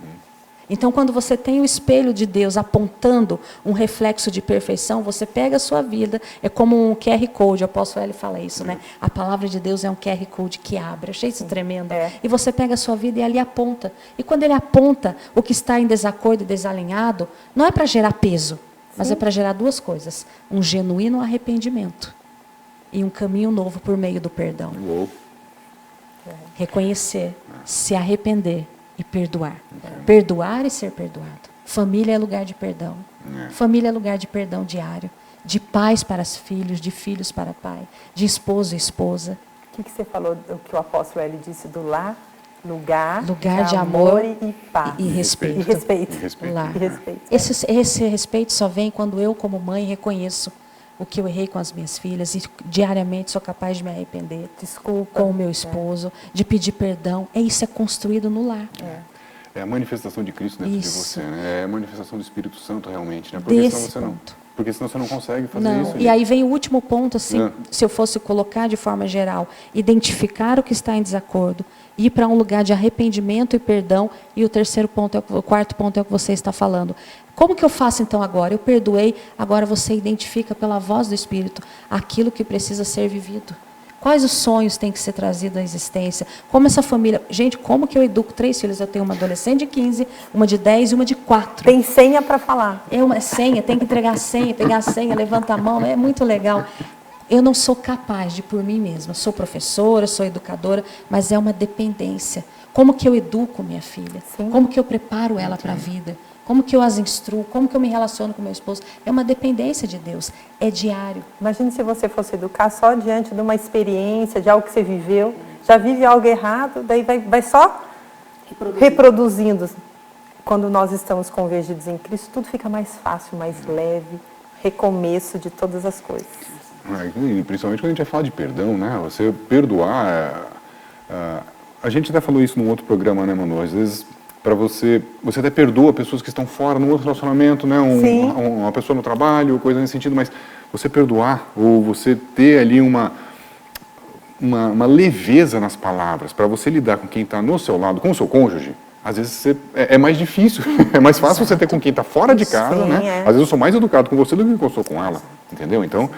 Então, quando você tem o espelho de Deus apontando um reflexo de perfeição, você pega a sua vida, é como um QR Code, o apóstolo L fala isso, né? A palavra de Deus é um QR Code que abre, achei isso tremendo. E você pega a sua vida e ali aponta. E quando ele aponta o que está em desacordo e desalinhado, não é para gerar peso, mas é para gerar duas coisas: um genuíno arrependimento e um caminho novo por meio do perdão. Uou. Reconhecer, se arrepender e perdoar. Perdoar e ser perdoado. Família é lugar de perdão. Família é lugar de perdão diário. De pais para os filhos, de filhos para pai, de esposo e esposa. O que você falou, o que o apóstolo L disse do lar? Lugar de amor e paz. E respeito. E respeito. Lar. E respeito. Esse respeito só vem quando eu, como mãe, reconheço o que eu errei com as minhas filhas e diariamente sou capaz de me arrepender. Desculpa. Com o meu esposo, de pedir perdão. Isso é construído no lar. É a manifestação de Cristo dentro de Isso. você, né? É a manifestação do Espírito Santo realmente, né? Porque senão você não consegue fazer isso. E aí vem o último ponto, assim, se eu fosse colocar de forma geral, identificar o que está em desacordo, ir para um lugar de arrependimento e perdão, e o quarto ponto é o que você está falando. Como que eu faço então agora? Eu perdoei, agora você identifica pela voz do Espírito aquilo que precisa ser vivido. Quais os sonhos têm que ser trazidos à existência? Como essa família... Gente, como que eu educo 3 filhos? Eu tenho uma adolescente de 15, uma de 10 e uma de 4. Tem senha para falar. É uma senha, tem que entregar a senha, pegar a senha, levanta a mão, é muito legal. Eu não sou capaz de por mim mesma. Sou professora, sou educadora, mas é uma dependência. Como que eu educo minha filha? Sim. Como que eu preparo ela para a vida? Como que eu as instruo? Como que eu me relaciono com meu esposo? É uma dependência de Deus. É diário. Imagine se você fosse educar só diante de uma experiência, de algo que você viveu. Já vive algo errado, daí vai só reproduzindo. Quando nós estamos convergidos em Cristo, tudo fica mais fácil, mais leve. Recomeço de todas as coisas. E principalmente quando a gente vai falar de perdão, né? Você perdoar... A gente até falou isso num outro programa, né, Manu? Às vezes... Para você até perdoa pessoas que estão fora, num outro relacionamento, né? Uma pessoa no trabalho, coisa nesse sentido, mas você perdoar, ou você ter ali uma leveza nas palavras, para você lidar com quem está no seu lado, com o seu cônjuge, às vezes é mais difícil, é mais fácil você ter com quem está fora de casa, Sim, né? Às vezes eu sou mais educado com você do que eu sou com ela, entendeu? Então,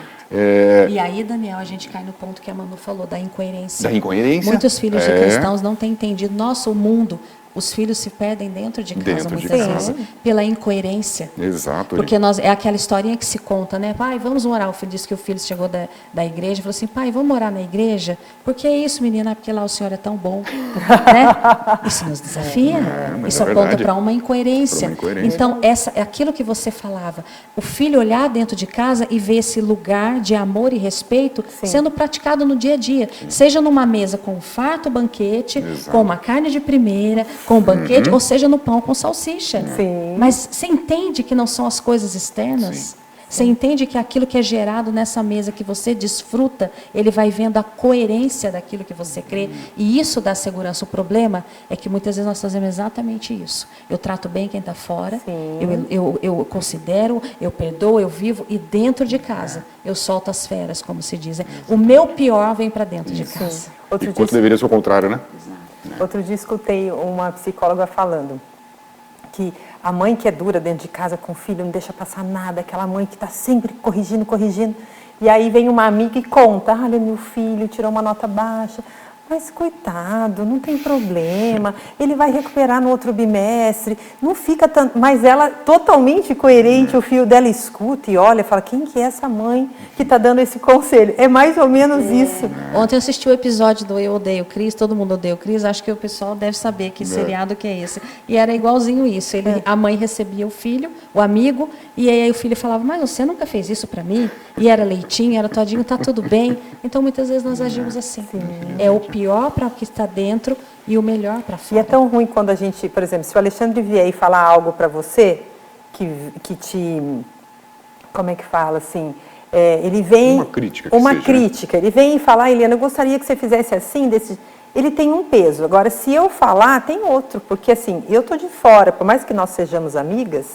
E aí, Daniel, a gente cai no ponto que a Manu falou, da incoerência. Da incoerência. Muitos filhos de cristãos não têm entendido. Nosso mundo, os filhos se perdem dentro de casa, muitas vezes, pela incoerência. Exato. Porque é aquela historinha que se conta, né? Pai, vamos morar. O filho disse que o filho chegou da igreja e falou assim, pai, vamos morar na igreja? Por que isso, menina? Porque lá o senhor é tão bom. Né? Isso nos desafia. Isso aponta para uma incoerência. Então, é aquilo que você falava. O filho olhar dentro de casa e ver esse lugar de amor e respeito sendo praticado no dia a dia. Seja numa mesa com um farto banquete, com uma carne de primeira, com o banquete, ou seja, no pão com salsicha. Sim. Mas você entende que não são as coisas externas? Sim. Você entende que aquilo que é gerado nessa mesa que você desfruta, ele vai vendo a coerência daquilo que você crê. E isso dá segurança. O problema é que muitas vezes nós fazemos exatamente isso. Eu trato bem quem está fora, eu considero, eu perdoo, eu vivo, e dentro de casa eu solto as feras, como se diz. O meu pior vem para dentro de casa. Enquanto deveria ser o contrário, né? Outro dia escutei uma psicóloga falando que a mãe que é dura dentro de casa com o filho, não deixa passar nada, aquela mãe que está sempre corrigindo, e aí vem uma amiga e conta, olha, meu filho tirou uma nota baixa, mas coitado, não tem problema, ele vai recuperar no outro bimestre, não fica tanto... Mas ela, totalmente coerente, o filho dela escuta e olha, fala, quem que é essa mãe que está dando esse conselho? É mais ou menos isso. Ontem eu assisti o episódio do Eu Odeio Cris, todo mundo odeia o Cris, acho que o pessoal deve saber que seriado que é esse. E era igualzinho isso, a mãe recebia o filho, o amigo, e aí o filho falava, mas você nunca fez isso para mim? E era leitinho, era todinho, tá tudo bem. Então muitas vezes nós agimos assim. É o pior para o que está dentro e o melhor para fora. E é tão ruim quando a gente, por exemplo, se o Alexandre vier e falar algo para você, que te, como é que fala assim, ele vem... Uma crítica. Ele vem e fala, Eliana, eu gostaria que você fizesse assim, ele tem um peso. Agora, se eu falar, tem outro, porque assim, eu estou de fora, por mais que nós sejamos amigas,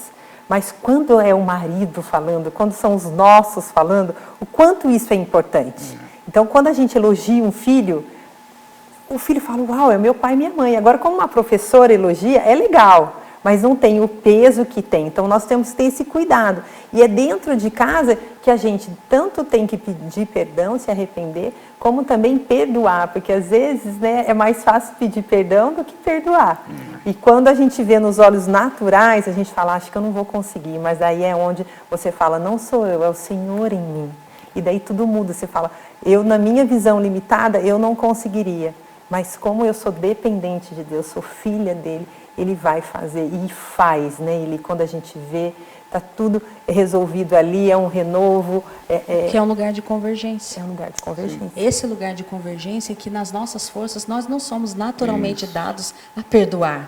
mas quando é o marido falando, quando são os nossos falando, o quanto isso é importante. Então, quando a gente elogia um filho, o filho fala, uau, é meu pai e minha mãe. Agora, como uma professora elogia, é legal, mas não tem o peso que tem. Então, nós temos que ter esse cuidado. E é dentro de casa que a gente tanto tem que pedir perdão, se arrepender, como também perdoar, porque às vezes, né, é mais fácil pedir perdão do que perdoar. E quando a gente vê nos olhos naturais, a gente fala, acho que eu não vou conseguir, mas aí é onde você fala, não sou eu, é o Senhor em mim. E daí tudo muda, você fala, eu na minha visão limitada, eu não conseguiria, mas como eu sou dependente de Deus, sou filha dele, ele vai fazer e faz, né? Ele, quando a gente vê, está tudo resolvido ali, é um renovo. Que é um lugar de convergência. É um lugar de convergência. Esse lugar de convergência é que nas nossas forças nós não somos naturalmente dados a perdoar,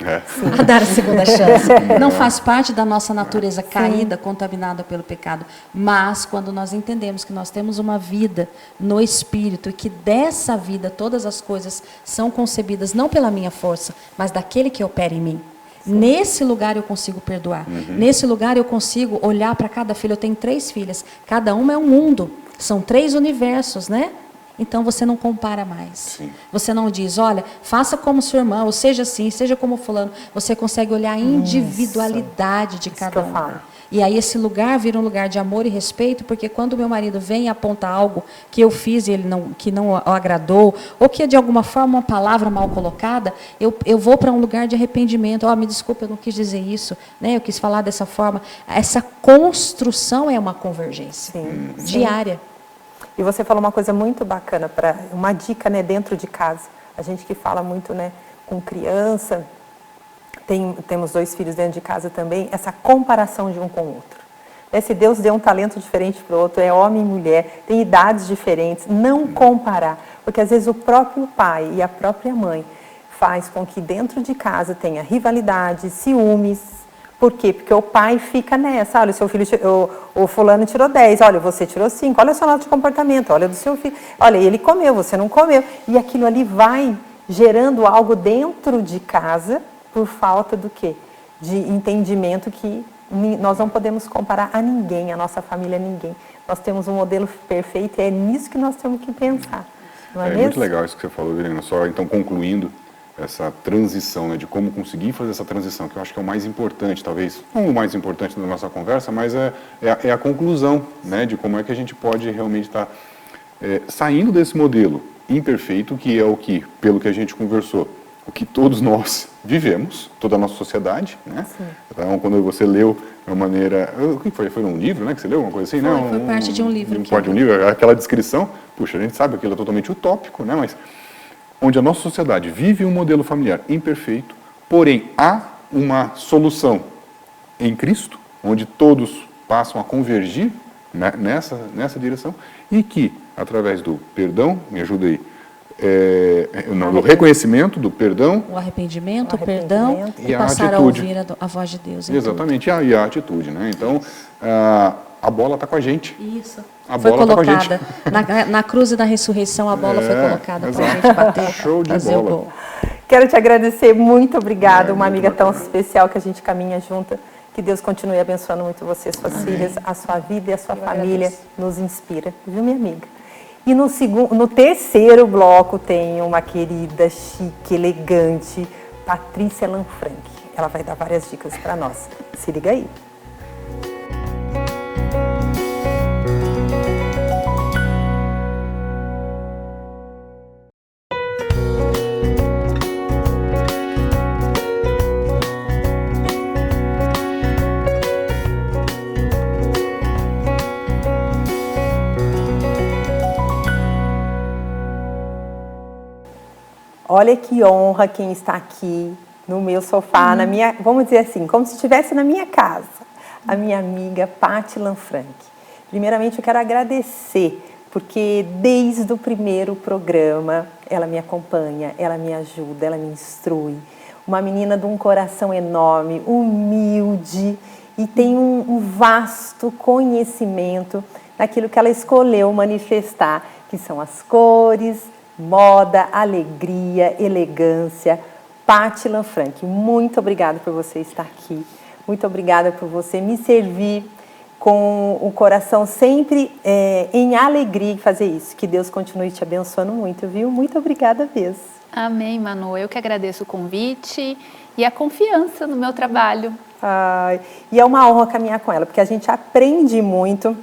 a dar a segunda chance. Não faz parte da nossa natureza caída, contaminada pelo pecado. Mas quando nós entendemos que nós temos uma vida no Espírito e que dessa vida todas as coisas são concebidas não pela minha força, mas daquele que opera em mim. Nesse lugar eu consigo perdoar. Nesse lugar eu consigo olhar para cada filho. Eu tenho 3 filhas. Cada uma é um mundo. São 3 universos, né? Então você não compara mais. Sim. Você não diz, olha, faça como sua irmã, ou seja assim, seja como fulano. Você consegue olhar a individualidade de cada um. E aí esse lugar vira um lugar de amor e respeito, porque quando meu marido vem e aponta algo que eu fiz e ele que não o agradou, ou que é de alguma forma uma palavra mal colocada, eu vou para um lugar de arrependimento. Me desculpa, eu não quis dizer isso, né? Eu quis falar dessa forma. Essa construção é uma convergência diária. E você falou uma coisa muito bacana, uma dica, né, dentro de casa. A gente que fala muito, né, com criança... Temos 2 filhos dentro de casa também, essa comparação de um com o outro. Se Deus deu um talento diferente para o outro, é homem e mulher, tem idades diferentes, não comparar. Porque às vezes o próprio pai e a própria mãe faz com que dentro de casa tenha rivalidade, ciúmes. Por quê? Porque o pai fica nessa, olha, o seu filho, o fulano tirou 10, olha, você tirou 5, olha a sua nota de comportamento, olha do seu filho, olha, ele comeu, você não comeu. E aquilo ali vai gerando algo dentro de casa, por falta do quê? De entendimento que nós não podemos comparar a ninguém, a nossa família a ninguém. Nós temos um modelo perfeito e é nisso que nós temos que pensar. Não é mesmo? Muito legal isso que você falou, Helena. Só então concluindo, essa transição, né, de como conseguir fazer essa transição, que eu acho que é o mais importante, talvez não o mais importante da nossa conversa, mas é a conclusão, né, de como é que a gente pode realmente estar saindo desse modelo imperfeito, que é o que, pelo que a gente conversou, o que todos nós vivemos, toda a nossa sociedade, né? Então, quando você leu de uma maneira... O que foi? Foi num livro, né, que você leu, uma coisa assim? Foi parte de um livro. Parte de um livro, aquela descrição, puxa, a gente sabe que aquilo é totalmente utópico, né, mas onde a nossa sociedade vive um modelo familiar imperfeito, porém há uma solução em Cristo, onde todos passam a convergir, né, nessa direção, e que, através do perdão, me ajuda aí, do reconhecimento, do perdão, o arrependimento, o perdão e passar atitude. A ouvir a voz de Deus. Exatamente, e a atitude, né? Então, a bola está com a gente. Isso. A foi bola colocada. Tá com a gente. Na cruz e da ressurreição, a bola foi colocada para a gente bater. Show de fazer bola. O gol. Quero te agradecer, muito obrigada, uma amiga tão especial que a gente caminha junto. Que Deus continue abençoando muito você, suas filhas, a sua vida e a sua família. Nos inspira, viu, minha amiga? E no terceiro bloco tem uma querida, chique, elegante, Patrícia Lanfranchi. Ela vai dar várias dicas para nós. Se liga aí. Olha que honra quem está aqui no meu sofá, na minha, vamos dizer assim, como se estivesse na minha casa, a minha amiga Paty Lanfranchi. Primeiramente, eu quero agradecer, porque desde o primeiro programa ela me acompanha, ela me ajuda, ela me instrui. Uma menina de um coração enorme, humilde e tem um vasto conhecimento daquilo que ela escolheu manifestar, que são as cores, moda, alegria, elegância. Paty Lanfranchi, muito obrigada por você estar aqui. Muito obrigada por você me servir com o coração sempre em alegria em fazer isso. Que Deus continue te abençoando muito, viu? Muito obrigada mesmo. Amém, Manu. Eu que agradeço o convite e a confiança no meu trabalho. E é uma honra caminhar com ela, porque a gente aprende muito.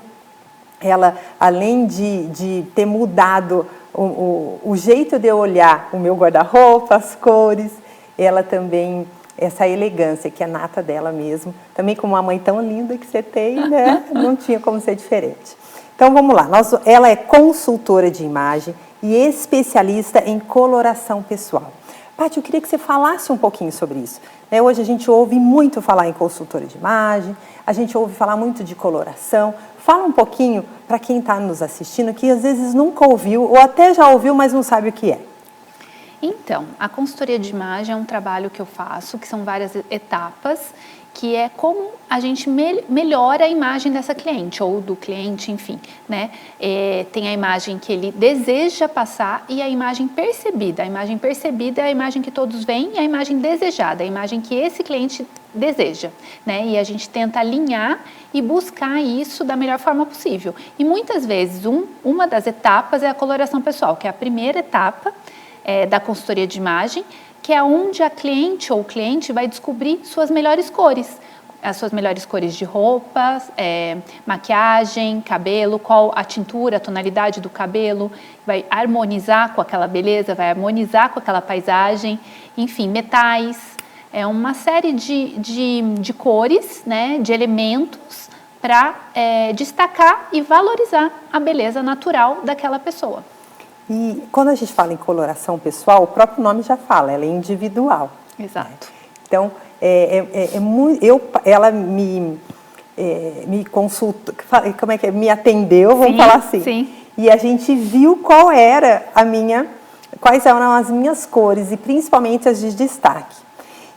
Ela, além de ter mudado o jeito de eu olhar o meu guarda-roupa, as cores, ela também, essa elegância que é nata dela mesmo, também com uma mãe tão linda que você tem, né? Não tinha como ser diferente. Então vamos lá, ela é consultora de imagem e especialista em coloração pessoal. Paty, eu queria que você falasse um pouquinho sobre isso. Hoje a gente ouve muito falar em consultora de imagem, a gente ouve falar muito de coloração. Fala um pouquinho para quem está nos assistindo, que às vezes nunca ouviu, ou até já ouviu, mas não sabe o que é. Então, a consultoria de imagem é um trabalho que eu faço, que são várias etapas, que é como a gente melhora a imagem dessa cliente, ou do cliente, enfim, né? Tem a imagem que ele deseja passar e a imagem percebida. A imagem percebida é a imagem que todos veem e a imagem desejada, a imagem que esse cliente deseja, né? E a gente tenta alinhar e buscar isso da melhor forma possível. E muitas vezes, uma das etapas é a coloração pessoal, que é a primeira etapa da consultoria de imagem, que é onde a cliente ou o cliente vai descobrir suas melhores cores, as suas melhores cores de roupas, maquiagem, cabelo, qual a tintura, a tonalidade do cabelo, vai harmonizar com aquela beleza, vai harmonizar com aquela paisagem, enfim, metais, uma série de cores, né, de elementos para destacar e valorizar a beleza natural daquela pessoa. E quando a gente fala em coloração pessoal, o próprio nome já fala, ela é individual. Exato. Então, ela me consultou, como é que é? Me atendeu, vamos falar assim. Sim. E a gente viu quais eram as minhas cores e principalmente as de destaque.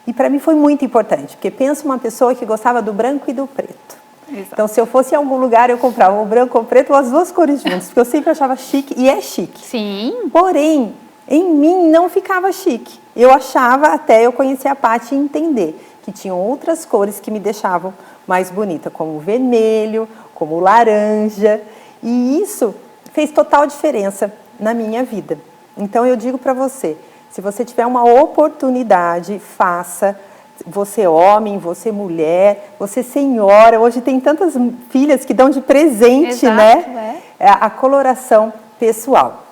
E para mim foi muito importante, porque pensa uma pessoa que gostava do branco e do preto. Exato. Então, se eu fosse em algum lugar, eu comprava o branco ou o preto ou as duas cores juntas, porque eu sempre achava chique, e é chique. Sim. Porém, em mim não ficava chique. Eu achava, até eu conhecer a Paty e entender que tinham outras cores que me deixavam mais bonita, como o vermelho, como o laranja. E isso fez total diferença na minha vida. Então, eu digo para você, Se você tiver uma oportunidade, faça. Você homem, você mulher, você senhora. Hoje tem tantas filhas que dão de presente, Exato, né? A coloração pessoal.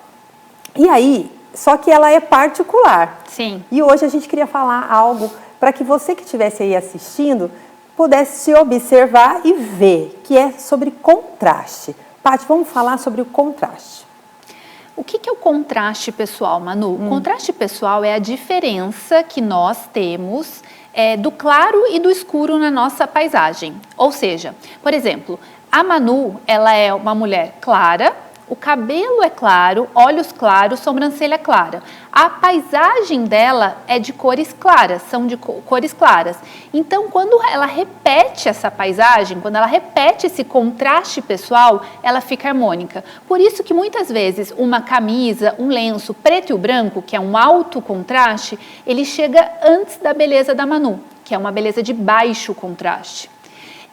E aí, só que ela é particular. Sim. E hoje a gente queria falar algo para que você que estivesse aí assistindo pudesse se observar e ver, que é sobre contraste. Paty, vamos falar sobre o contraste. O que é o contraste pessoal, Manu? O contraste pessoal é a diferença que nós temos do claro e do escuro na nossa paisagem. Ou seja, por exemplo, a Manu, ela é uma mulher clara, o cabelo é claro, olhos claros, sobrancelha clara. A paisagem dela é de cores claras, são de cores claras. Então, quando ela repete essa paisagem, quando ela repete esse contraste pessoal, ela fica harmônica. Por isso que muitas vezes uma camisa, um lenço preto e branco, que é um alto contraste, ele chega antes da beleza da Manu, que é uma beleza de baixo contraste.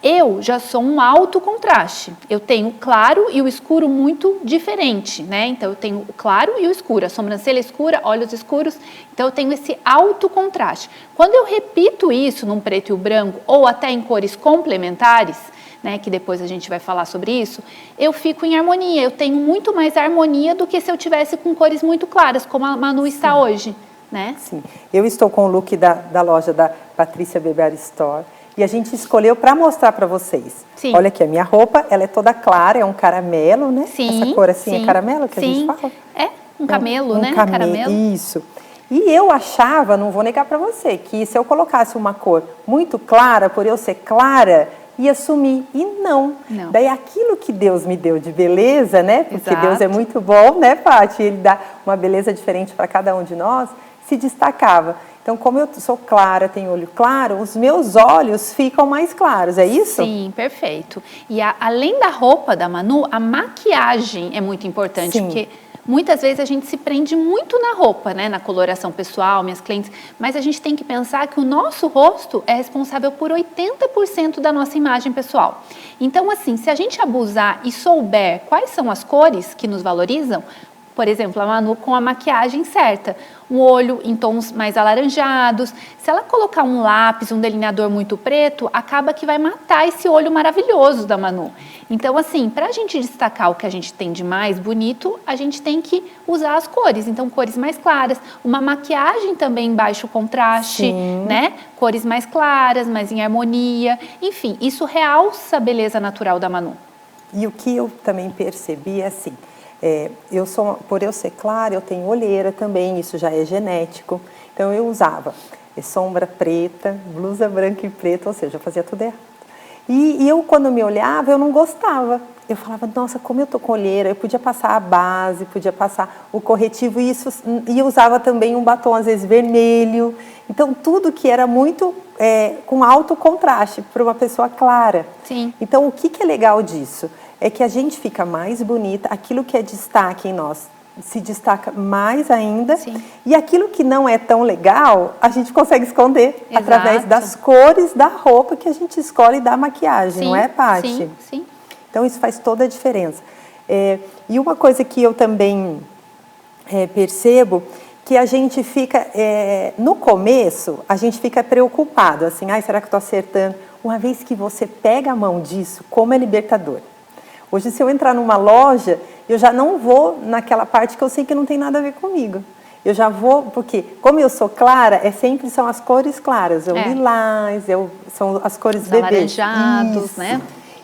Eu já sou um alto contraste, eu tenho o claro e o escuro muito diferente, né? Então eu tenho o claro e o escuro, a sobrancelha escura, olhos escuros, então eu tenho esse alto contraste. Quando eu repito isso num preto e o branco ou até em cores complementares, né, que depois a gente vai falar sobre isso, eu fico em harmonia, eu tenho muito mais harmonia do que se eu tivesse com cores muito claras, como a Manu está hoje, né? Sim, eu estou com o look da loja da Patrícia Beber Store. E a gente escolheu para mostrar para vocês. Sim. Olha aqui, a minha roupa, ela é toda clara, é um caramelo, né? Sim. Essa cor assim sim, é caramelo que sim. a gente fala? É, um camelo, né? Caramelo. Isso. E eu achava, não vou negar para você, que se eu colocasse uma cor muito clara, por eu ser clara, ia sumir. E não. Daí aquilo que Deus me deu de beleza, né? Porque Exato. Deus é muito bom, né, Paty? Ele dá uma beleza diferente para cada um de nós, se destacava. Então, como eu sou clara, tenho olho claro, os meus olhos ficam mais claros, é isso? Sim, perfeito. E além da roupa da Manu, a maquiagem é muito importante, porque muitas vezes a gente se prende muito na roupa, né, na coloração pessoal, minhas clientes, mas a gente tem que pensar que o nosso rosto é responsável por 80% da nossa imagem pessoal. Então, assim, se a gente abusar e souber quais são as cores que nos valorizam, por exemplo, a Manu com a maquiagem certa, um olho em tons mais alaranjados. Se ela colocar um lápis, um delineador muito preto, acaba que vai matar esse olho maravilhoso da Manu. Então, assim, para a gente destacar o que a gente tem de mais bonito, a gente tem que usar as cores. Então, cores mais claras, uma maquiagem também em baixo contraste, né? Cores mais claras, mais em harmonia. Enfim, isso realça a beleza natural da Manu. E o que eu também percebi é assim... por eu ser clara, eu tenho olheira também, isso já é genético. Então eu usava sombra preta, blusa branca e preta, ou seja, eu fazia tudo errado. E eu, quando me olhava, eu não gostava. Eu falava, nossa, como eu tô com olheira, eu podia passar a base, podia passar o corretivo, e eu usava também um batom, às vezes, vermelho. Então, tudo que era muito com alto contraste para uma pessoa clara. Sim. Então, o que é legal disso? É que a gente fica mais bonita, aquilo que é destaque em nós se destaca mais ainda. Sim. E aquilo que não é tão legal, a gente consegue esconder. Exato. Através das cores da roupa que a gente escolhe e da maquiagem, não é, Paty? Sim, sim. Então, isso faz toda a diferença. E uma coisa que eu também percebo, que a gente fica, no começo, a gente fica preocupado, assim, será que eu estou acertando? Uma vez que você pega a mão disso, como é libertador. Hoje, se eu entrar numa loja, eu já não vou naquela parte que eu sei que não tem nada a ver comigo. Eu já vou, porque como eu sou clara, sempre são as cores claras. O lilás, são as cores bebês. Alaranjados, né?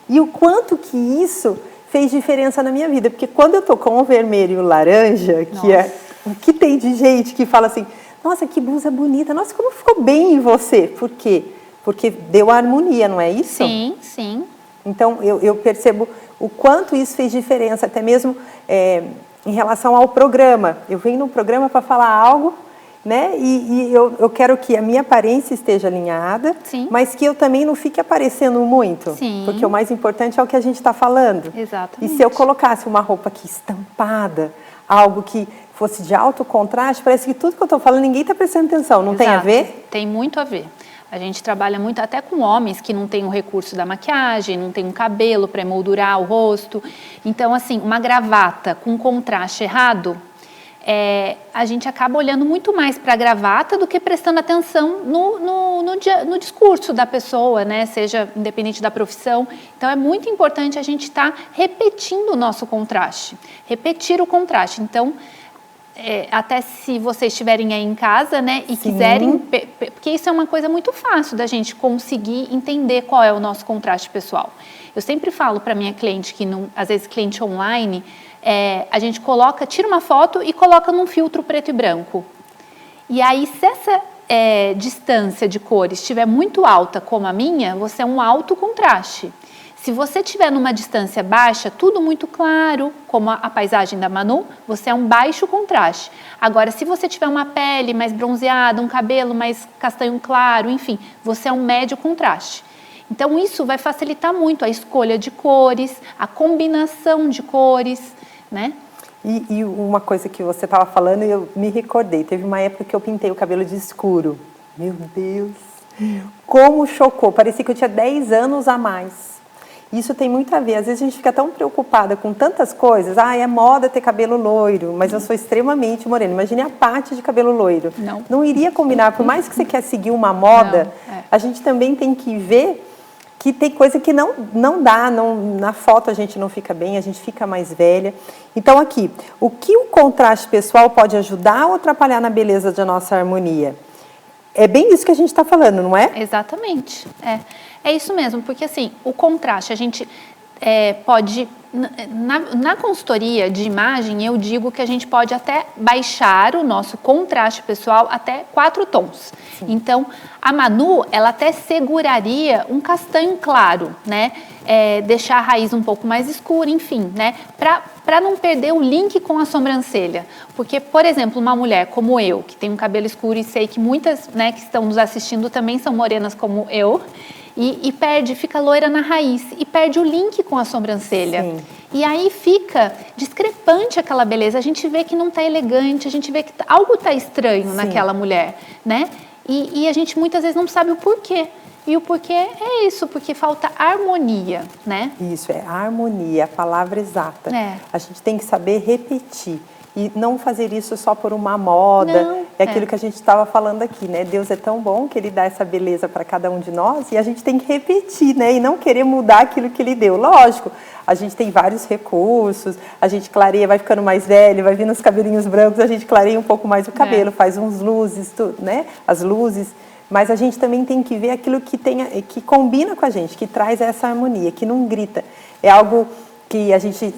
E o quanto que isso fez diferença na minha vida. Porque quando eu tô com o vermelho e o laranja, que é o que tem de gente que fala assim, nossa, que blusa bonita, nossa, como ficou bem em você. Por quê? Porque deu a harmonia, não é isso? Sim, sim. Então, eu percebo o quanto isso fez diferença, até mesmo em relação ao programa. Eu venho no programa para falar algo, né? E eu quero que a minha aparência esteja alinhada, Sim. mas que eu também não fique aparecendo muito. Sim. Porque o mais importante é o que a gente está falando. Exatamente. E se eu colocasse uma roupa aqui estampada, algo que fosse de alto contraste, parece que tudo que eu estou falando, ninguém está prestando atenção. Não tem a ver? Tem muito a ver. A gente trabalha muito até com homens que não têm o recurso da maquiagem, não tem um cabelo para emoldurar o rosto. Então, assim, uma gravata com contraste errado, a gente acaba olhando muito mais para a gravata do que prestando atenção no discurso da pessoa, né? Seja independente da profissão. Então, é muito importante a gente estar repetindo o nosso contraste, repetir o contraste. Então, até se vocês estiverem aí em casa, né, e quiserem, porque isso é uma coisa muito fácil da gente conseguir entender qual é o nosso contraste pessoal. Eu sempre falo para minha cliente, que não, às vezes cliente online, a gente tira uma foto e coloca num filtro preto e branco. E aí, se essa distância de cores estiver muito alta, como a minha, você é um alto contraste. Se você estiver numa distância baixa, tudo muito claro, como a paisagem da Manu, você é um baixo contraste. Agora, se você tiver uma pele mais bronzeada, um cabelo mais castanho claro, enfim, você é um médio contraste. Então, isso vai facilitar muito a escolha de cores, a combinação de cores, né? E uma coisa que você estava falando, eu me recordei, teve uma época que eu pintei o cabelo de escuro. Meu Deus, como chocou, parecia que eu tinha 10 anos a mais. Isso tem muito a ver, às vezes a gente fica tão preocupada com tantas coisas, é moda ter cabelo loiro, mas eu sou extremamente morena, imagine a Paty de cabelo loiro. Não iria combinar, por mais que você quer seguir uma moda, a gente também tem que ver que tem coisa que não dá, na foto a gente não fica bem, a gente fica mais velha. Então aqui, o que o contraste pessoal pode ajudar ou atrapalhar na beleza da nossa harmonia? É bem isso que a gente está falando, não é? Exatamente, é isso mesmo, porque assim, o contraste a gente pode, na consultoria de imagem, eu digo que a gente pode até baixar o nosso contraste pessoal até 4 tons. Sim. Então, a Manu, ela até seguraria um castanho claro, né? Deixar a raiz um pouco mais escura, enfim, né? Para não perder o link com a sobrancelha. Porque, por exemplo, uma mulher como eu, que tem um cabelo escuro e sei que muitas, né, que estão nos assistindo também são morenas como eu, e fica loira na raiz, e perde o link com a sobrancelha. Sim. E aí fica discrepante aquela beleza, a gente vê que não está elegante, a gente vê que algo está estranho Sim. naquela mulher, né? E a gente muitas vezes não sabe o porquê. E o porquê é isso, porque falta harmonia, né? Isso, harmonia, a palavra exata. A gente tem que saber repetir. E não fazer isso só por uma moda. Não, aquilo que a gente estava falando aqui, né? Deus é tão bom que Ele dá essa beleza para cada um de nós e a gente tem que repetir, né? E não querer mudar aquilo que Ele deu. Lógico, a gente tem vários recursos, a gente clareia, vai ficando mais velho, vai vindo os cabelinhos brancos, a gente clareia um pouco mais o cabelo, faz uns luzes, tudo, né? As luzes. Mas a gente também tem que ver aquilo que combina com a gente, que traz essa harmonia, que não grita. É algo que a gente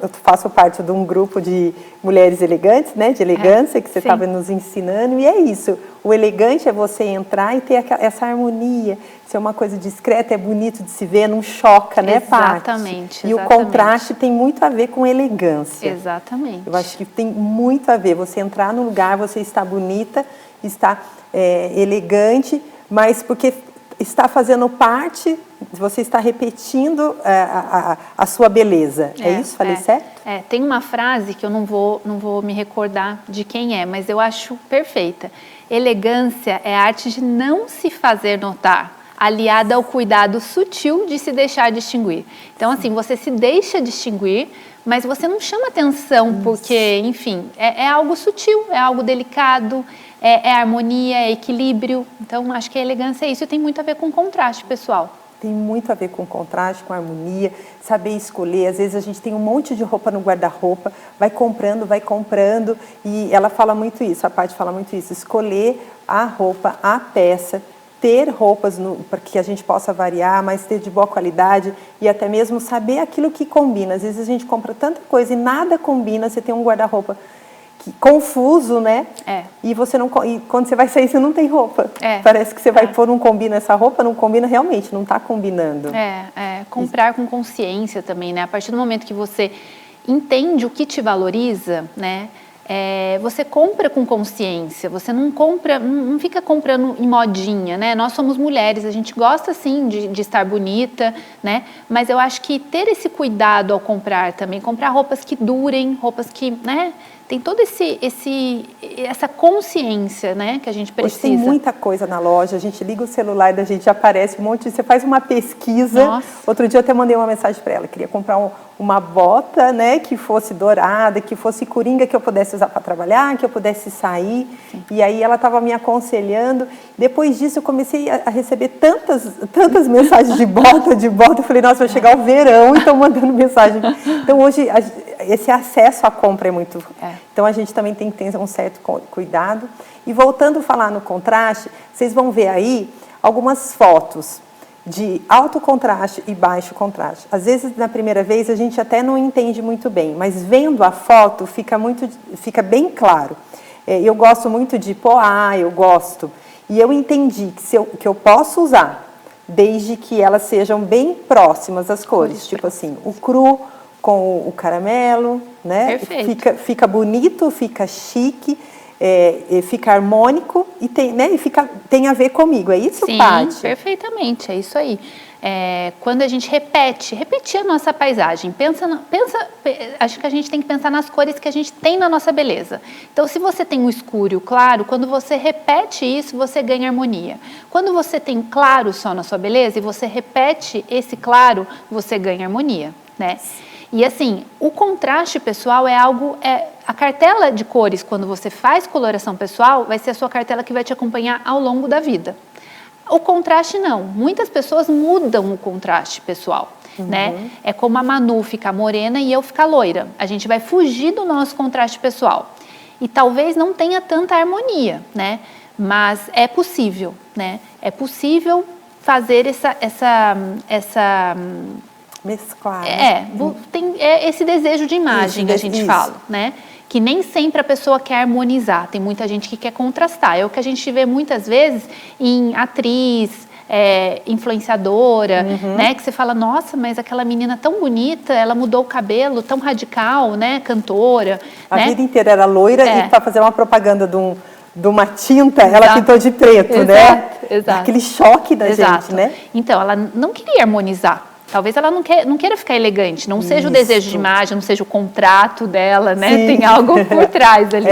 eu faço parte de um grupo de mulheres elegantes, né, de elegância, que você estava nos ensinando, e é isso. O elegante é você entrar e ter essa harmonia, ser uma coisa discreta, é bonito de se ver, não choca, né, Paty? Exatamente. E o contraste tem muito a ver com elegância. Exatamente. Eu acho que tem muito a ver, você entrar no lugar, você está bonita, está elegante, mas porque está fazendo parte, você está repetindo a sua beleza. É isso? Falei certo? Tem uma frase que eu não vou me recordar de quem é, mas eu acho perfeita. Elegância é a arte de não se fazer notar, aliada ao cuidado sutil de se deixar distinguir. Então, assim, você se deixa distinguir, mas você não chama atenção porque, enfim, é algo sutil, é algo delicado, é harmonia, é equilíbrio. Então, acho que a elegância é isso e tem muito a ver com contraste, pessoal. Tem muito a ver com contraste, com harmonia, saber escolher. Às vezes a gente tem um monte de roupa no guarda-roupa, vai comprando, e ela fala muito isso, a Paty fala muito isso, escolher a roupa, a peça, ter roupas para que a gente possa variar, mas ter de boa qualidade e até mesmo saber aquilo que combina. Às vezes a gente compra tanta coisa e nada combina, você tem um guarda-roupa confuso, né? E você não, e quando você vai sair, você não tem roupa. Parece que você vai pôr, não combina essa roupa, não combina realmente, não está combinando. Comprar com consciência também, né? A partir do momento que você entende o que te valoriza, né? Você compra com consciência, você não compra, não fica comprando em modinha, né? Nós somos mulheres, a gente gosta sim de estar bonita, né? Mas eu acho que ter esse cuidado ao comprar também, comprar roupas que durem, roupas que, né, tem toda essa consciência, né, que a gente precisa. Hoje tem muita coisa na loja, a gente liga o celular da gente, aparece um monte, você faz uma pesquisa. Nossa. Outro dia eu até mandei uma mensagem para ela, queria comprar uma bota, né, que fosse dourada, que fosse coringa, que eu pudesse usar para trabalhar, que eu pudesse sair. Sim. E aí ela estava me aconselhando. Depois disso eu comecei a receber tantas mensagens de bota. Eu falei, nossa, vai chegar o verão e estão mandando mensagem. Então hoje esse acesso à compra é muito... Então a gente também tem que ter um certo cuidado. E voltando a falar no contraste, vocês vão ver aí algumas fotos de alto contraste e baixo contraste. Às vezes, na primeira vez, a gente até não entende muito bem, mas vendo a foto, fica bem claro. Eu gosto muito de poá, eu gosto. E eu entendi que eu posso usar, desde que elas sejam bem próximas as cores. Tipo assim, o cru com o caramelo, né? Perfeito. Fica bonito, fica chique. Fica harmônico e tem a ver comigo, é isso, Paty? Sim, perfeitamente, é isso aí. Quando a gente repetir a nossa paisagem, acho que a gente tem que pensar nas cores que a gente tem na nossa beleza. Então, se você tem um escuro e o claro, quando você repete isso, você ganha harmonia. Quando você tem claro só na sua beleza e você repete esse claro, você ganha harmonia, né? E assim, o contraste pessoal é algo... A cartela de cores, quando você faz coloração pessoal, vai ser a sua cartela que vai te acompanhar ao longo da vida. O contraste não. Muitas pessoas mudam o contraste pessoal, né? É como a Manu ficar morena e eu ficar loira. A gente vai fugir do nosso contraste pessoal. E talvez não tenha tanta harmonia, né? Mas é possível, né? É possível fazer essa mesclar. Tem esse desejo de imagem que a gente fala, né? Que nem sempre a pessoa quer harmonizar. Tem muita gente que quer contrastar. É o que a gente vê muitas vezes em atriz, influenciadora, né? Que você fala, nossa, mas aquela menina tão bonita, ela mudou o cabelo, tão radical, né? Cantora. A vida inteira era loira e para fazer uma propaganda de uma tinta, ela pintou de preto, né? Exato. Aquele choque da gente, né? Então, ela não queria harmonizar. Talvez ela não queira ficar elegante, não seja o desejo de imagem, não seja o contrato dela, né? Sim. Tem algo por trás ali.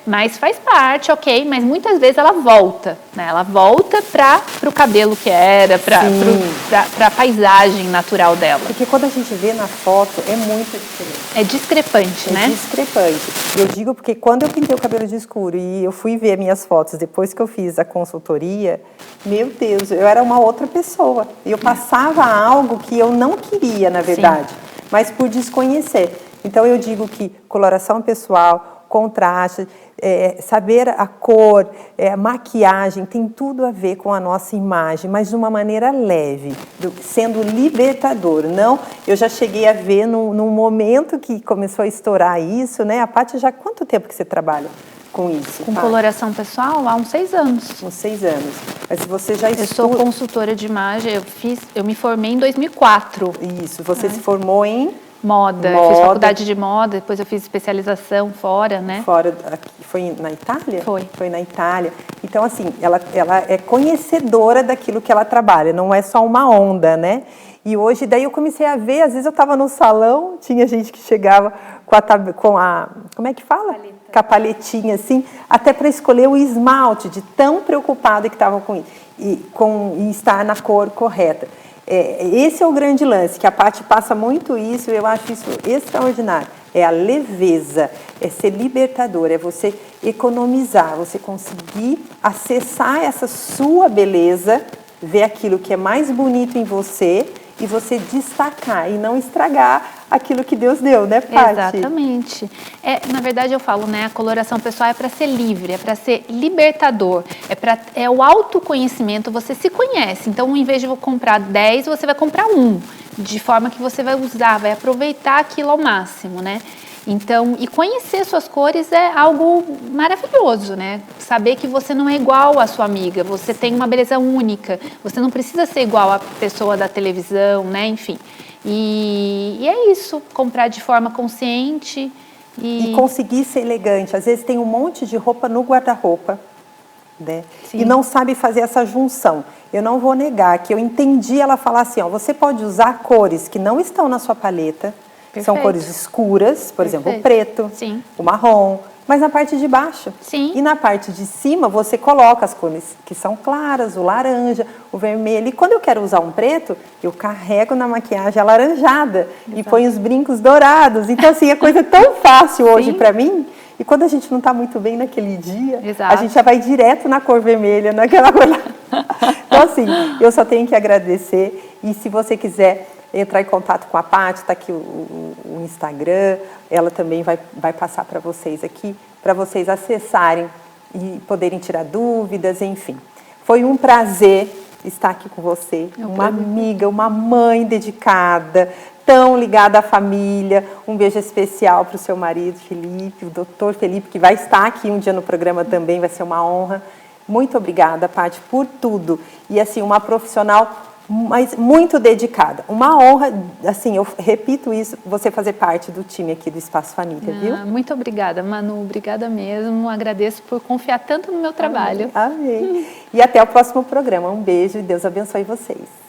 Mas faz parte, ok, mas muitas vezes ela volta, né? Ela volta para o cabelo que era, para a paisagem natural dela. Porque quando a gente vê na foto, é muito diferente. É discrepante, né? É discrepante. Eu digo porque quando eu pintei o cabelo de escuro e eu fui ver minhas fotos depois que eu fiz a consultoria, meu Deus, eu era uma outra pessoa. Eu passava algo que eu não queria, na verdade, mas por desconhecer. Então eu digo que coloração pessoal, contraste, saber a cor, maquiagem, tem tudo a ver com a nossa imagem, mas de uma maneira leve, sendo libertador. Não, eu já cheguei a ver num momento que começou a estourar isso, né? A Paty, já quanto tempo que você trabalha com isso? Com coloração pessoal há uns 6 anos. Uns 6 anos. Mas se você já estuda... Eu sou consultora de imagem, eu me formei em 2004. Isso, você se formou em... Moda, eu fiz faculdade de moda, depois eu fiz especialização fora, né? Fora, foi na Itália? Foi. Foi na Itália. Então, assim, ela é conhecedora daquilo que ela trabalha, não é só uma onda, né? E hoje, daí eu comecei a ver, às vezes eu estava no salão, tinha gente que chegava com a como é que fala? Com a paletinha, assim, até para escolher o esmalte, de tão preocupada que estava com isso, e estar na cor correta. Esse é o grande lance, que a Paty passa muito isso, eu acho isso extraordinário. É a leveza, é ser libertador, é você economizar, você conseguir acessar essa sua beleza, ver aquilo que é mais bonito em você e você destacar e não estragar aquilo que Deus deu, né, Paty? Exatamente. Na verdade, eu falo, né, a coloração pessoal é para ser livre, é para ser libertador, é o autoconhecimento, você se conhece. Então, em vez de comprar 10, você vai comprar 1, de forma que você vai usar, vai aproveitar aquilo ao máximo, né? Então, e conhecer suas cores é algo maravilhoso, né? Saber que você não é igual à sua amiga, você tem uma beleza única, você não precisa ser igual à pessoa da televisão, né? Enfim. E é isso, comprar de forma consciente. E conseguir ser elegante. Às vezes tem um monte de roupa no guarda-roupa, né? E não sabe fazer essa junção. Eu não vou negar que eu entendi ela falar assim, ó, você pode usar cores que não estão na sua paleta, São cores escuras, por exemplo, o preto, Sim. o marrom, mas na parte de baixo. Sim. E na parte de cima você coloca as cores que são claras, o laranja, o vermelho. E quando eu quero usar um preto, eu carrego na maquiagem alaranjada e ponho os brincos dourados. Então, assim, a coisa é tão fácil hoje para mim. E quando a gente não está muito bem naquele dia, a gente já vai direto na cor vermelha, naquela cor lá. Então, assim, eu só tenho que agradecer. E se você quiser entrar em contato com a Paty, está aqui o Instagram, ela também vai passar para vocês aqui, para vocês acessarem e poderem tirar dúvidas, enfim. Foi um prazer estar aqui com você, uma amiga, uma mãe dedicada, tão ligada à família. Um beijo especial para o seu marido, Felipe, o doutor Felipe, que vai estar aqui um dia no programa também, vai ser uma honra. Muito obrigada, Paty, por tudo. E, assim, uma profissional mas muito dedicada. Uma honra, assim, eu repito isso, você fazer parte do time aqui do Espaço Família, viu? Muito obrigada, Manu, obrigada mesmo. Agradeço por confiar tanto no meu trabalho. Amém. E até o próximo programa. Um beijo e Deus abençoe vocês.